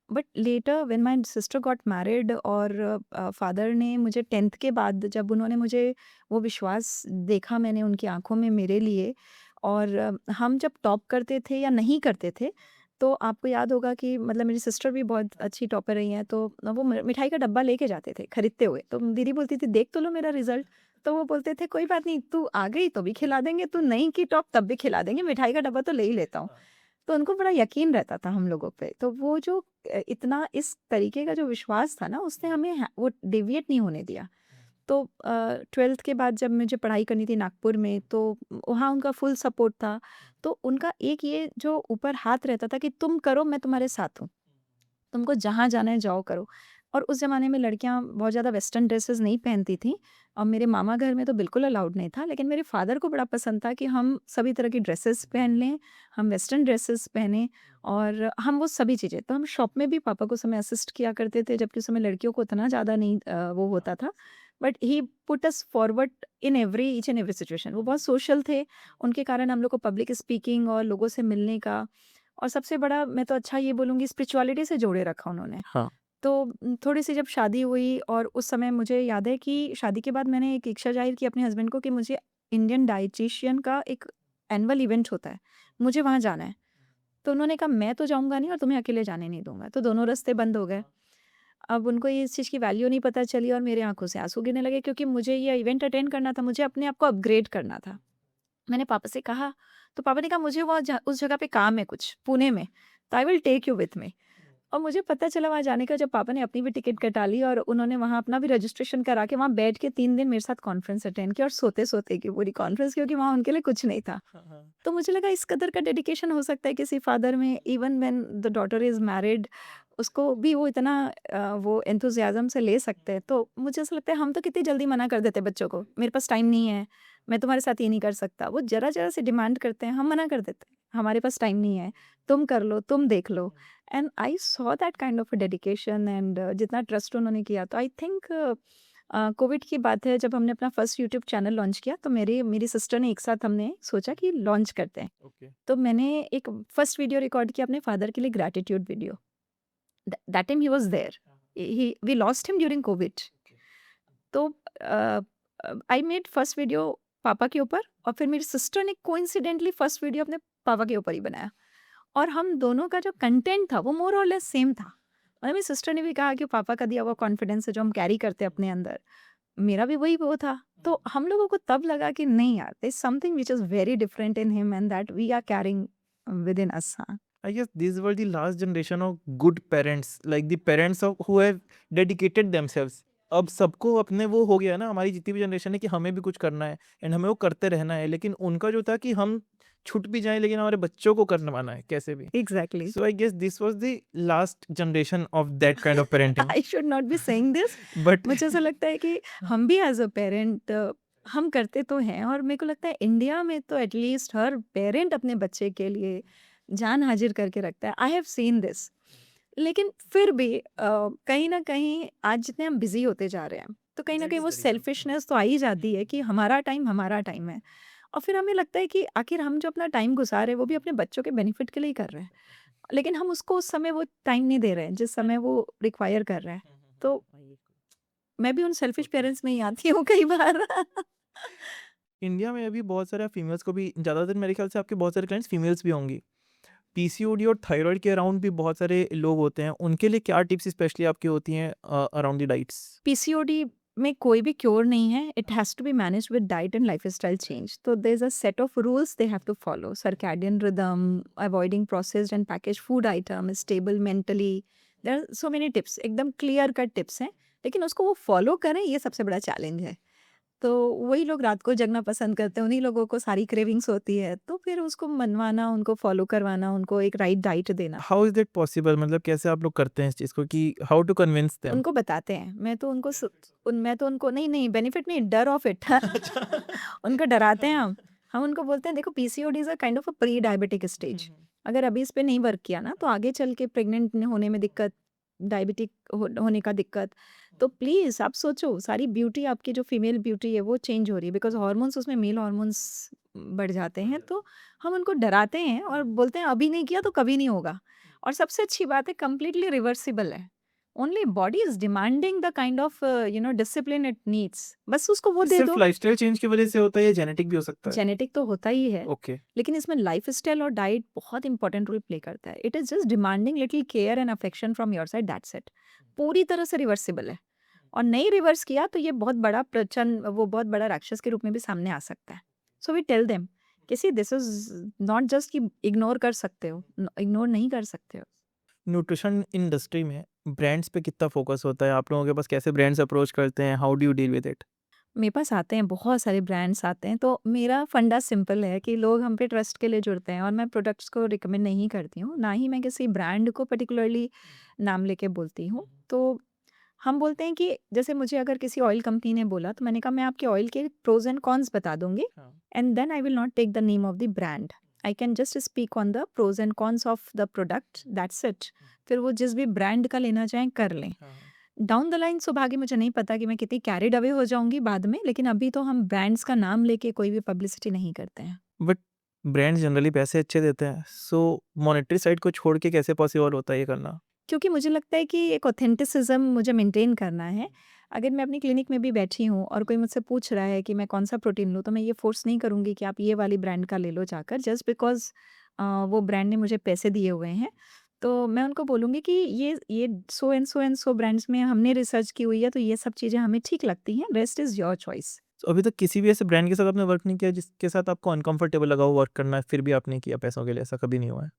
But later when my sister got married, और फादर ने मुझे 10th के बाद जब उन्होंने मुझे वो विश्वास देखा मैंने उनकी आँखों में मेरे लिए, और हम जब टॉप करते थे या नहीं करते थे, तो आपको याद होगा कि मतलब मेरी सिस्टर भी बहुत अच्छी टॉपर रही हैं, तो वो मिठाई का डब्बा लेके जाते थे खरीदते हुए। तो दीदी बोलती थी देख तो लो मेरा रिजल्ट, तो वो बोलते थे कोई बात नहीं, तू आ गई तो भी खिला देंगे, तू नहीं की टॉप तब भी खिला देंगे, मिठाई का डब्बा तो ले ही लेता हूँ। तो उनको बड़ा यकीन रहता था हम लोगों पे। तो वो जो इतना इस तरीके का जो विश्वास था ना, उसने हमें वो डेविएट नहीं होने दिया। तो 12th के बाद जब मुझे पढ़ाई करनी थी नागपुर में, तो वहाँ उनका फुल सपोर्ट था। तो उनका एक ये जो ऊपर हाथ रहता था कि तुम करो, मैं तुम्हारे साथ हूँ। तुमको जहाँ जाना है जाओ करो। और उस ज़माने में लड़कियाँ बहुत ज़्यादा वेस्टर्न ड्रेसेस नहीं पहनती थीं, और मेरे मामा घर में तो बिल्कुल अलाउड नहीं था, लेकिन मेरे फादर को बड़ा पसंद था कि हम सभी तरह की ड्रेसेस पहन लें, हम वेस्टर्न ड्रेसेस पहनें, और हम वो सभी चीज़ें, तो हम शॉप में भी पापा को उस समय असिस्ट किया करते थे, जबकि उस समय लड़कियों को उतना ज़्यादा नहीं वो होता था। But he put us forward in every each and every situation. वो बहुत सोशल थे, उनके कारण हम लोग को पब्लिक स्पीकिंग और लोगों से मिलने का, और सबसे बड़ा मैं तो अच्छा ये बोलूँगी, स्पिरिचुअलिटी से जोड़े रखा उन्होंने। हाँ। तो थोड़ी-सी जब शादी हुई, और उस समय मुझे याद है कि शादी के बाद मैंने एक इच्छा ज़ाहिर की अपने हस्बैंड को कि मुझे इंडियन डायटीशियन का एक एनुअल इवेंट होता है, मुझे वहाँ जाना है। तो उन्होंने कहा मैं तो जाऊँगा नहीं और तुम्हें अकेले जाने नहीं दूँगा। तो दोनों रास्ते बंद हो गए। अब उनको ये इस चीज़ की वैल्यू नहीं पता चली, और मेरे आँखों से आँसू गिरने लगे, क्योंकि मुझे ये इवेंट अटेंड करना था, मुझे अपने आप को अपग्रेड करना था। मैंने पापा से कहा, तो पापा ने कहा मुझे वो उस जगह पे काम है कुछ पुणे में, तो I will take you with me. और मुझे पता चला वहाँ जाने का, जब पापा ने अपनी भी टिकट कटा ली और उन्होंने वहाँ अपना भी रजिस्ट्रेशन करा के वहाँ बैठ के 3 दिन मेरे साथ कॉन्फ्रेंस अटेंड किया, और सोते-सोते की पूरी कॉन्फ्रेंस, क्योंकि वहाँ उनके लिए कुछ नहीं था। हाँ, हाँ। तो मुझे लगा इस कदर का डेडिकेशन हो सकता है किसी फादर में, even when the daughter is married, उसको भी वो इतना वो एंथुसियाज़्म से ले सकते हैं। तो मुझे ऐसा लगता है हम तो कितनी जल्दी मना कर देते हैं बच्चों को, मेरे पास टाइम नहीं है, मैं तुम्हारे साथ ये नहीं कर सकता। वो ज़रा-ज़रा सी डिमांड करते हैं, हम मना कर देते हैं, हमारे पास टाइम नहीं है, तुम कर लो, तुम देख लो। And I saw that kind of a dedication, and जितना ट्रस्ट उन्होंने किया, तो आई थिंक कोविड की बात है, जब हमने अपना फर्स्ट यूट्यूब चैनल लॉन्च किया, तो मेरी सिस्टर ने एक साथ हमने सोचा कि लॉन्च करते हैं। ओके। तो मैंने एक फर्स्ट वीडियो रिकॉर्ड किया अपने फादर के लिए, gratitude video. That time he was there. He we lost him during Covid. तो आई मेड फर्स्ट वीडियो पापा के ऊपर, और फिर मेरी सिस्टर ने कोइंसिडेंटली फर्स्ट वीडियो अपने पापा के ऊपर ही बनाया, और हम दोनों का जो कंटेंट था वो मोर और लेस सेम था। और मेरी सिस्टर ने भी कहा कि पापा का दिया हुआ कॉन्फिडेंस है जो हम कैरी करते हैं अपने अंदर, मेरा भी वही वो था। तो हम लोगों को तब लगा कि नहीं यार, there is something which is very different in him and that we are caring within us. हाँ, I guess these were the last generation of good parents, like the parents of who have dedicated themselves. अब सबको अपने वो हो गया ना, हमारी जितनी भी जनरेशन है कि हमें भी कुछ करना है एंड हमें वो करते रहना है, लेकिन उनका जो था कि हम छूट भी जाएं लेकिन हमारे बच्चों को करवाना है कैसे भी. Exactly. So I guess this was the last generation of that kind of parenting. I should not be saying this. But मुझे ऐसा लगता है कि हम भी एज अ पेरेंट हम करते तो हैं, और मेरे को लगता है इंडिया में तो एटलीस्ट हर पेरेंट अपने बच्चे के लिए जान हाजिर करके रखता है। I have seen this. लेकिन फिर भी कहीं ना कहीं आज जितने हम बिजी होते जा रहे हैं, तो कहीं ना that कहीं is वो the reason. सेल्फिशनेस तो आ ही जाती है कि हमारा टाइम है। और फिर हमें लगता है कि आखिर हम जो अपना टाइम गुजार रहे हैं वो भी अपने बच्चों के बेनिफिट के लिए ही कर रहे हैं, लेकिन हम उसको उस समय वो टाइम नहीं दे रहे हैं जिस समय वो रिक्वायर कर रहा है। तो मैं भी उन सेल्फिश पेरेंट्स में ही आती हूँ कई बार। इंडिया में अभी बहुत सारे फीमेल्स को भी, ज़्यादातर मेरे ख्याल से आपके बहुत सारे क्लाइंट्स फीमेल्स भी होंगी. पीसीओडी और थायराइड के अराउंड भी बहुत सारे लोग होते हैं, उनके लिए क्या टिप्स स्पेशली आपकी होती हैं अराउंड द डाइट्स? पीसीओडी में कोई भी क्योर नहीं है, it has to be manage with diet and lifestyle change. तो there is a set of rules they have to follow, circadian rhythm, avoiding processed and package food item, stable mentally. There are so many tips, एकदम clear cut tips हैं, लेकिन उसको वो follow करें, ये सबसे बड़ा चैलेंज है। तो वही लोग रात को जगना पसंद करते हैं, उन्हीं लोगों को सारी क्रेविंग्स होती है, तो फिर उसको मनवाना, उनको फॉलो करवाना, उनको एक राइट डाइट देना। हाउ इज़ दैट पॉसिबल, मतलब कैसे आप लोग करते हैं इस चीज़ को, कि हाउ टू कन्विंस देम? उनको बताते हैं, मैं तो उनको नहीं, नहीं बेनिफिट नहीं, डर ऑफ इट। अच्छा। उनको डराते हैं हम। हम उनको बोलते हैं देखो PCOD is a kind of a pre diabetic stage. अगर अभी इस पे नहीं वर्क किया ना तो आगे चल के प्रेग्नेंट होने में दिक्कत, डायबिटिक होने का दिक्कत। तो प्लीज़ आप सोचो, सारी ब्यूटी आपकी जो फीमेल ब्यूटी है वो चेंज हो रही है, बिकॉज़ हार्मोन्स उसमें मेल हार्मोन्स बढ़ जाते हैं। तो हम उनको डराते हैं और बोलते हैं अभी नहीं किया तो कभी नहीं होगा। और सबसे अच्छी बात है, कंप्लीटली रिवर्सिबल है। Only body is demanding the kind of discipline it needs. बस उसको वो ये दे सिर्फ दो। लाइफ़स्टाइल चेंज की वजह से होता है या जेनेटिक भी हो सकता है? जेनेटिक तो होता ही है, ओके। लेकिन इसमें लाइफ़स्टाइल और डाइट बहुत इंपॉर्टेंट रोल प्ले करता है। It is just demanding little care and affection from your side, that's it. पूरी तरह से रिवर्सिबल है, और नहीं रिवर्स किया तो ये बहुत बड़ा प्रचंड, वो बहुत बड़ा राक्षस के रूप में भी सामने आ सकता है। सो वी टेल देम कि see this is not just कि इग्नोर कर सकते हो, इग्नोर नहीं कर सकते हो। न्यूट्रिशन इंडस्ट्री में ब्रांड्स पे कितना फ़ोकस होता है? आप लोगों के पास कैसे ब्रांड्स अप्रोच करते हैं? How do you deal with it? मेरे पास आते हैं, बहुत सारे ब्रांड्स आते हैं, तो मेरा फंडा सिंपल है कि लोग हम पे ट्रस्ट के लिए जुड़ते हैं, और मैं प्रोडक्ट्स को रिकमेंड नहीं करती हूँ, ना ही मैं किसी ब्रांड को पर्टिकुलरली नाम लेके बोलती हूँ। तो हम बोलते हैं कि जैसे मुझे अगर किसी ऑयल कंपनी ने बोला, तो मैंने कहा मैं आपके ऑयल के प्रोज़ एंड कॉन्स बता दूँगी, हाँ। And then I will not take the name of the brand. I can just speak on the pros and cons of the product, that's it. फिर वो जिस भी ब्रांड का लेना चाहें कर लें। हाँ। डाउन द लाइन सौभाग्य मुझे नहीं पता कि मैं कितनी कैरिड अवे हो जाऊँगी बाद में, लेकिन अभी तो हम ब्रांड्स का नाम लेके कोई भी पब्लिसिटी नहीं करते हैं। बट ब्रांड्स जनरली पैसे अच्छे देते हैं, सो मॉनेटरी साइड को छोड़ के कैसे पॉसिबल होता है ये करना? क्योंकि मुझे लगता है कि एक ऑथेंटिसिज्म मुझे मेंटेन करना है। अगर मैं अपनी क्लिनिक में भी बैठी हूँ और कोई मुझसे पूछ रहा है कि मैं कौन-सा प्रोटीन लूँ, तो मैं ये फ़ोर्स नहीं करूँगी कि आप ये वाली ब्रांड का ले लो जाकर, जस्ट बिकॉज़ वो ब्रांड ने मुझे पैसे दिए हुए हैं। तो मैं उनको बोलूँगी कि ये so and so and so brands में हमने रिसर्च की हुई है, तो ये सब चीज़ें हमें ठीक लगती हैं, रेस्ट इज़ योर चॉइस। तो अभी तक किसी भी ऐसे ब्रांड के साथ आपने वर्क नहीं किया जिसके साथ आपको अनकंफर्टेबल लगा हो वर्क करना, फिर भी आपने किया पैसों के लिए, ऐसा कभी नहीं हुआ है?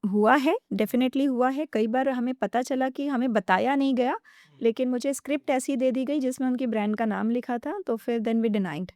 हुआ है, डेफ़िनेटली हुआ है। कई बार हमें पता चला कि हमें बताया नहीं गया, लेकिन मुझे स्क्रिप्ट ऐसी दे दी गई जिसमें उनकी ब्रांड का नाम लिखा था, तो फिर देन वी डिनाइड।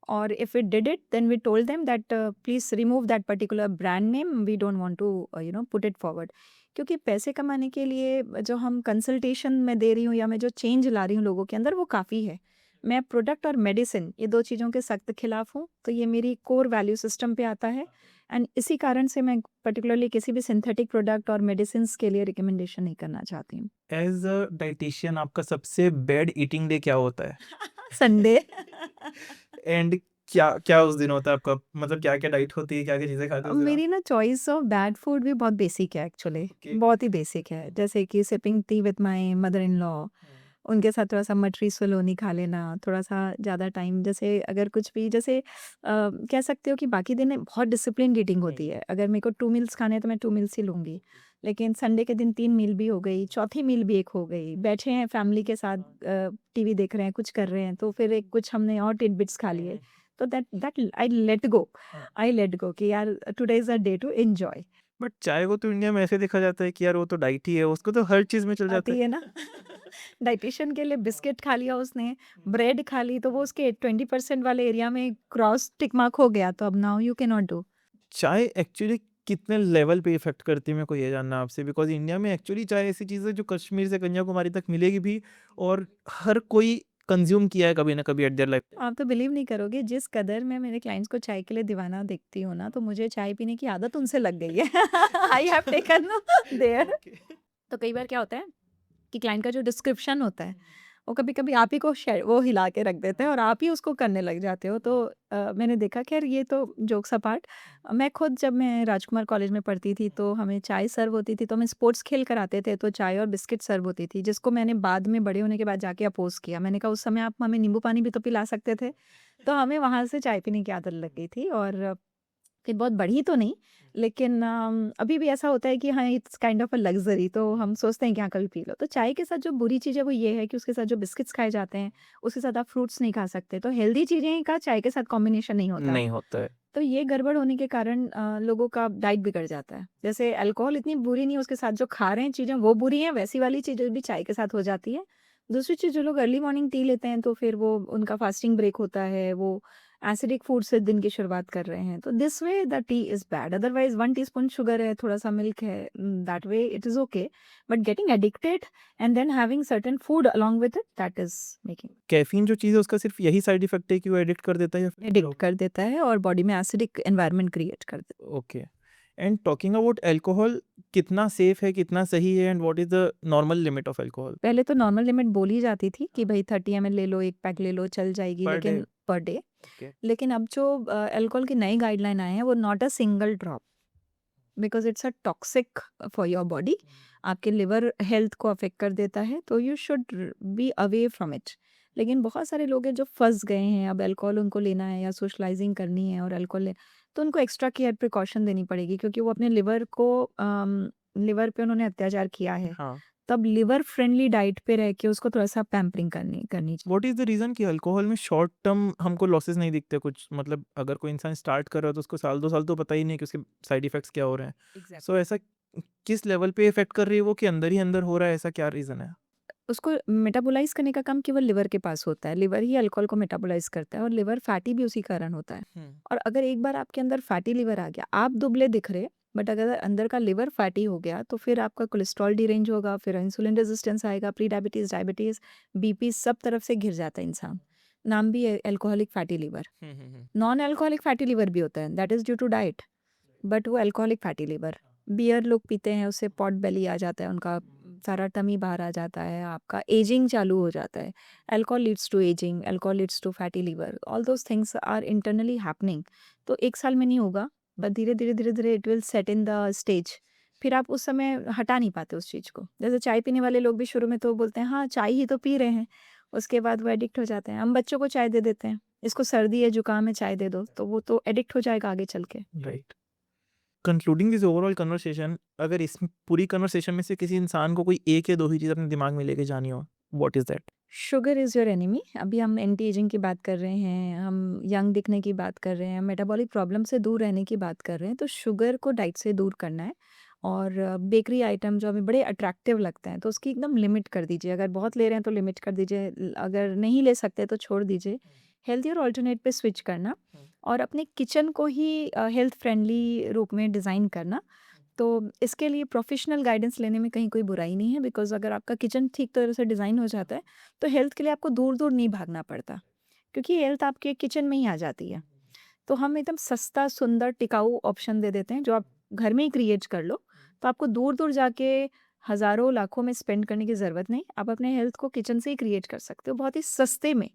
और if we did it, then we told them that please remove that particular brand name, we don't want to put it forward. क्योंकि पैसे कमाने के लिए जो हम कंसल्टेशन मैं दे रही हूँ या मैं जो चेंज ला रही हूँ लोगों के अंदर, वो काफ़ी है। मैं प्रोडक्ट और मेडिसिन, ये 2 चीज़ों के सख्त खिलाफ हूँ, तो ये मेरी कोर वैल्यू सिस्टम पे आता है, एंड इसी कारण से मैं पर्टिकुलरली किसी भी सिंथेटिक प्रोडक्ट और मेडिसिन्स के लिए रिकमेंडेशन नहीं करना चाहती हूँ। एज़ अ डायटीशियन आपका सबसे बैड ईटिंग डे क्या होता है? संडे। एंड क्या क्या उस दिन होता है आपका? मतलब क्या-क्या डाइट होती है? क्या-क्या चीज़ें खाते हो उस दिन आप? मेरी ना चॉइस ऑफ बैड फूड भी बहुत बेसिक है एक्चुअली, ओके। बहुत ही बेसिक है। जैसे कि sipping T with my mother in law, उनके साथ थोड़ा-सा मटरी सलोनी खा लेना, थोड़ा-सा ज़्यादा टाइम जैसे अगर कुछ भी जैसे कह सकते हो कि बाकी दिन में बहुत डिसिप्लिन्ड ईटिंग होती है। अगर मेरे को 2 मील्स खाने हैं तो मैं 2 मील्स ही लूँगी। लेकिन संडे के दिन 3 मील भी हो गई, चौथी मील भी एक हो गई। बैठे हैं फैमिली के साथ टीवी देख रहे हैं, कुछ कर रहे हैं तो फिर एक कुछ हमने और टिडबिट्स खा लिए। तो that that I let go कि यार today is a day to enjoy. But चाय को तो इंडिया में ऐसे देखा जाता है कि यार वो तो डाइट ही है, उसको तो हर चीज़ में चल जाता आती है। है ना डाइटिशियन के लिए बिस्किट खा लिया उसने, ब्रेड खा ली तो वो उसके 20% वाले एरिया में क्रॉस टिक मार्क हो गया तो अब now you can not do. चाय एक्चुअली कितने लेवल पे इफ़ेक्ट करती है, मेरे को ये जानना है आपसे, बिकॉज़ इंडिया में एक्चुअली चाय ऐसी चीज़ है जो कश्मीर से कन्याकुमारी तक मिलेगी भी, और हर कोई कंज़्यूम किया है कभी ना कभी एट देयर लाइफ टाइम। आप तो बिलीव नहीं करोगे जिस कदर मैं मेरे क्लाइंट्स को चाय के लिए दीवाना देखती हूँ ना, तो मुझे चाय पीने की आदत उनसे लग गई है। I have taken there. Okay. तो कई बार क्या होता है कि क्लाइंट का जो डिस्क्रिप्शन होता है, वो कभी-कभी आप ही को वो हिला के रख देते हैं और आप ही उसको करने लग जाते हो। तो मैंने देखा ख़ैर ये तो जोक्स अपार्ट मैं खुद जब मैं राजकुमार कॉलेज में पढ़ती थी तो हमें चाय सर्व होती थी, तो हमें स्पोर्ट्स खेल कराते थे, तो चाय और बिस्किट सर्व होती थी, जिसको मैंने बाद में बड़े होने के बाद जाके अपोज़ किया। मैंने कहा उस समय आप हमें नींबू पानी भी तो पिला सकते थे। तो हमें वहाँ से चाय पीने की आदत लग गई थी और फिर बहुत बढ़ी तो नहीं, लेकिन अभी भी ऐसा होता है कि हाँ, it's kind of a luxury तो हम सोचते हैं कि हाँ, कभी पी लो। तो चाय के साथ जो बुरी चीज़ है वो ये है कि उसके साथ जो बिस्किट्स खाए जाते हैं, उसके साथ आप फ्रूट्स नहीं खा सकते। तो हेल्दी चीज़ें का चाय के साथ कॉम्बिनेशन नहीं होता। नहीं होता है। तो ये गड़बड़ होने के कारण लोगों का डाइट बिगड़ जाता है। जैसे अल्कोहल इतनी बुरी नहीं है, उसके साथ जो खा रहे हैं चीज़ें वो बुरी हैं, वैसी वाली चीज़ें भी चाय के साथ हो जाती है। दूसरी चीज़ जो लोग अर्ली मॉर्निंग टी लेते हैं तो फिर वो उनका फास्टिंग ब्रेक होता है, वो एसिडिक फूड से दिन की शुरुआत कर रहे हैं। तो this way the tea is bad. Otherwise 1 teaspoon sugar है, थोड़ा-सा मिल्क है, that way it is okay. But getting addicted and then having certain food along with it that is making caffeine जो चीज़ है उसका सिर्फ़ यही साइड इफ़ेक्ट है कि वो एडिक्ट कर देता है या फिर एडिक्ट कर देता है और बॉडी में एसिडिक एनवायरनमेंट क्रिएट कर देता है। Okay. And talking about alcohol, कितना सेफ है, कितना सही है, and what is the normal limit of alcohol पहले तो नॉर्मल लिमिट बोली जाती थी कि भई 30 एमएल ले लो, 1 पैक ले लो, चल जाएगी, पर डे? लेकिन पर डे। ओके। लेकिन अब जो अल्कोहल की नई गाइडलाइन आए हैं, वो not a single drop because it's a toxic for your body. आपके लिवर हेल्थ को अफ़ेक्ट कर देता है, तो you should be away from it. लेकिन बहुत सारे लोग हैं जो फँस गए हैं, अब अल्कोहल उनको लेना है या सोशलाइज़िंग करनी है और अल्कोहल ले तो उनको एक्स्ट्रा केयर प्रिकॉशन देनी पड़ेगी क्योंकि वो अपने लिवर पे उन्होंने अत्याचार किया है। हाँ। तब लिवर फ्रेंडली डाइट पे रह के उसको थोड़ा-सा पैम्परिंग करनी करनी चाहिए। व्हाट इज़ द रीज़न कि अल्कोहल में शॉर्ट टर्म हमको लॉसेस नहीं दिखते कुछ? मतलब अगर कोई इंसान स्टार्ट कर रहा है तो उसको साल 2 साल तो पता ही नहीं है कि उसके साइड इफ़ेक्ट्स क्या हो रहे हैं। सो ऐसा किस लेवल पे इफ़ेक्ट कर रही है वो कि अंदर ही अंदर हो रहा है, ऐसा क्या रीज़न है? उसको मेटाबोलाइज़ करने का काम केवल लिवर के पास होता है। लिवर ही अल्कोहल को मेटाबोलाइज़ करता है और लिवर फैटी भी उसी कारण होता है। हुँ। और अगर एक बार आपके अंदर फैटी लिवर आ गया, आप दुबले दिख रहे, बट अगर अंदर का लिवर फैटी हो गया, तो फिर आपका कोलेस्ट्रॉल डिरेंज होगा, फिर इंसुलिन रेज़िस्टेंस आएगा, प्री डायबिटीज़, डायबिटीज़, बीपी सब तरफ से घिर जाता है इंसान। नाम भी है अल्कोहलिक फैटी लिवर। हुँ, हुँ, हुँ। नॉन अल्कोहलिक फैटी लिवर भी होता है, that is due to diet. But वो अल्कोहलिक फैटी लिवर बियर लोग पीते हैं उससे पॉट बेली आ जाता है उनका सारा टमी बाहर आ जाता है आपका एजिंग चालू हो जाता है alcohol leads to ageing alcohol leads to fatty liver all those things are internally happening तो एक साल में नहीं होगा बट धीरे धीरे धीरे धीरे it will set in the stage फिर आप उस समय हटा नहीं पाते उस चीज़ को जैसे चाय पीने वाले लोग भी शुरू में तो बोलते हैं हाँ चाय ही तो पी रहे हैं उसके बाद वो एडिक्ट हो जाते हैं हम बच्चों को चाय दे देते हैं इसको सर्दी है जुकाम है चाय दे दो तो वो तो एडिक्ट हो जाएगा आगे चल के right. Concluding this overall conversation, अगर इस पूरी कन्वर्सेशन में से किसी इंसान को कोई 1 या 2 ही चीज़ अपने दिमाग में लेके जानी हो, what is that? Sugar is your enemy अभी हम एंटी एजिंग की बात कर रहे हैं हम यंग दिखने की बात कर रहे हैं मेटाबॉलिक प्रॉब्लम से दूर रहने की बात कर रहे हैं तो शुगर को डाइट से दूर करना है और बेकरी आइटम जो हमें बड़े अट्रैक्टिव लगते हैं तो उसकी एकदम लिमिट कर दीजिए अगर बहुत ले रहे हैं तो लिमिट कर दीजिए अगर नहीं ले सकते तो छोड़ दीजिए हेल्दी और ऑल्टरनेट पे स्विच करना और अपने किचन को ही हेल्थ फ्रेंडली रूप में डिज़ाइन करना तो इसके लिए प्रोफेशनल गाइडेंस लेने में कहीं कोई बुराई नहीं है बिकॉज़ अगर आपका किचन ठीक तरह से डिज़ाइन हो जाता है, तो हेल्थ के लिए आपको दूर-दूर नहीं भागना पड़ता, क्योंकि हेल्थ आपके किचन में ही आ जाती है। तो हम एकदम सस्ता, सुंदर, टिकाऊ ऑप्शन दे देते हैं जो आप घर में ही क्रिएट कर लो, तो आपको दूर-दूर जाके हज़ारों, लाखों में स्पेंड करने की ज़रूरत नहीं, आप अपने हेल्थ को किचन से ही क्रिएट कर सकते हो बहुत ही सस्ते में।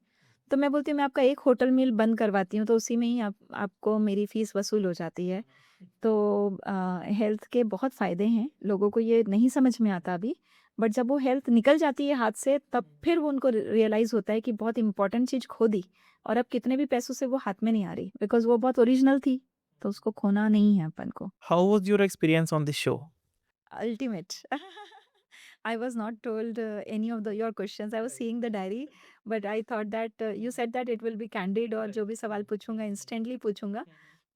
तो मैं बोलती हूँ मैं आपका एक होटल मील बंद करवाती हूँ, तो उसी में ही आपको मेरी फ़ीस वसूल हो जाती है। तो हेल्थ के बहुत फ़ायदे हैं, लोगों को ये नहीं समझ में आता अभी, बट जब वो हेल्थ निकल जाती है हाथ से तब फिर वो उनको रियलाइज़ होता है कि बहुत इम्पोर्टेंट चीज़ खो दी और अब कितने भी पैसों से वो हाथ में नहीं आ रही बिकॉज़ वो बहुत ओरिजिनल थी, तो उसको खोना नहीं है अपन को। How was your experience on this show? Ultimate. I was not told any of your questions. I was seeing the diary, but I thought that you said that it will be candid और जो भी सवाल पूछूंगा instantly पूछूंगा.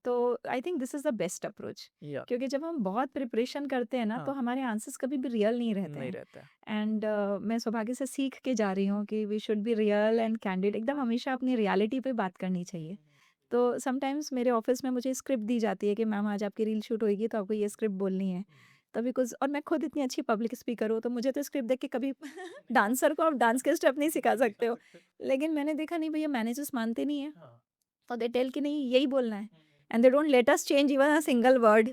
तो I think this is the best approach या क्योंकि जब हम बहुत प्रिपरेशन करते हैं ना तो हाँ, हमारे आंसर्स कभी भी रियल नहीं रहते नहीं हैं. रहता है। एंड मैं सौभाग्य से सीख के जा रही हूँ कि we should be real and candid, एकदम हमेशा अपनी रियलिटी पे बात करनी चाहिए. तो समटाइम्स मेरे ऑफिस में मुझे स्क्रिप्ट दी जाती है कि मैम आज आपकी रील शूट होएगी तो आपको ये स्क्रिप्ट बोलनी है. तो बिकॉज़ और मैं खुद इतनी अच्छी पब्लिक स्पीकर हूँ, तो मुझे तो स्क्रिप्ट देख के कभी डांसर को आप डांस के स्टेप नहीं सिखा सकते हो। लेकिन मैंने देखा नहीं भैया मैनेजर्स मानते नहीं हैं, हाँ। तो दे टेल कि नहीं यही बोलना है and they don't let us change even a single word.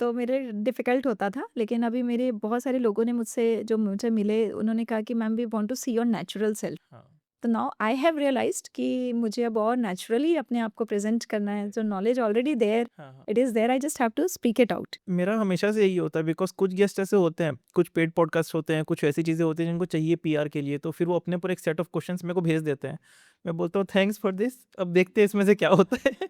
तो मेरे डिफ़िकल्ट होता था, लेकिन अभी मेरे बहुत सारे लोगों ने मुझसे जो मुझे मिले उन्होंने कहा कि ma'am we want to see your natural self. हाँ। तो नाउ आई हैव रियलाइज्ड कि मुझे अब और नेचुरली अपने आप को प्रेज़ेंट करना है. जो नॉलेज ऑलरेडी देयर, हाँ, हाँ। It is there, I just have to speak it out. मेरा हमेशा से यही होता है बिकॉज़ कुछ गेस्ट ऐसे होते हैं, कुछ पेड पॉडकास्ट होते हैं, कुछ ऐसी चीज़ें होती हैं जिनको चाहिए पीआर के लिए, तो फिर वो अपने ऊपर एक सेट ऑफ क्वेश्चंस मेरे को भेज देते हैं। मैं बोलता हूँ थैंक्स फॉर दिस, अब देखते हैं इसमें से क्या होता है।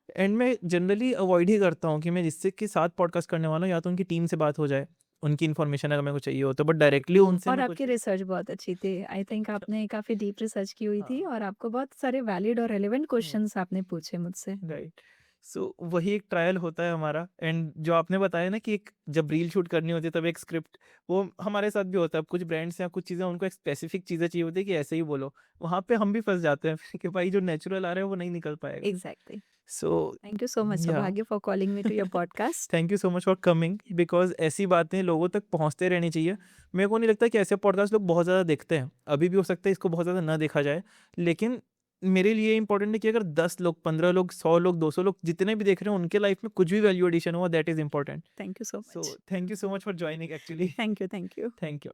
एंड मैं जनरली अवॉइड ही करता हूँ कि मैं जिससे के साथ पॉडकास्ट करने वाला हूँ या तो उनकी टीम से बात हो जाए, उनकी इन्फॉर्मेशन अगर मेरे को चाहिए हो तो, बट डायरेक्टली उनसे और मैं कुछ आपकी भी रिसर्च बहुत अच्छी थी। आई थिंक आपने काफ़ी डीप रिसर्च की हुई थी हाँ। और आपको बहुत सारे वैलिड और रेलेवेंट हुँ। क्वेश्चन्स आपने पूछे मुझसे। राइट। सो वही एक ट्रायल होता है हमारा एंड जो आपने बताया ना कि एक जब रील शूट करनी होती है तब एक स्क्रिप्ट, वो हमारे साथ भी होता है। कुछ ब्रांड्स या कुछ चीज़ें उनको एक स्पेसिफिक चीज़ें चाहिए होती है कि ऐसे ही बोलो, वहाँ पे हम भी फंस जाते हैं कि भाई जो नेचुरल आ रहा है वो नहीं निकल पाएगा। Exactly. So thank you so much या Saubhagya for calling me to your podcast. Thank you so much for coming because ऐसी बातें लोगों तक पहुँचते रहनी चाहिए। मेरे को नहीं लगता कि ऐसे पॉडकास्ट लोग बहुत ज़्यादा देखते हैं, अभी भी हो सकता है इसको बहुत ज़्यादा ना देखा जाए, लेकिन मेरे लिए इंपॉर्टेंट है कि अगर 10 लोग, 15 लोग, 100 लोग, 200 लोग जितने भी देख रहे हैं उनके लाइफ में कुछ भी वैल्यू एडिशन हुआ, that is important. Thank you so so much. Thank you so much for joining actually. Thank you. Thank you.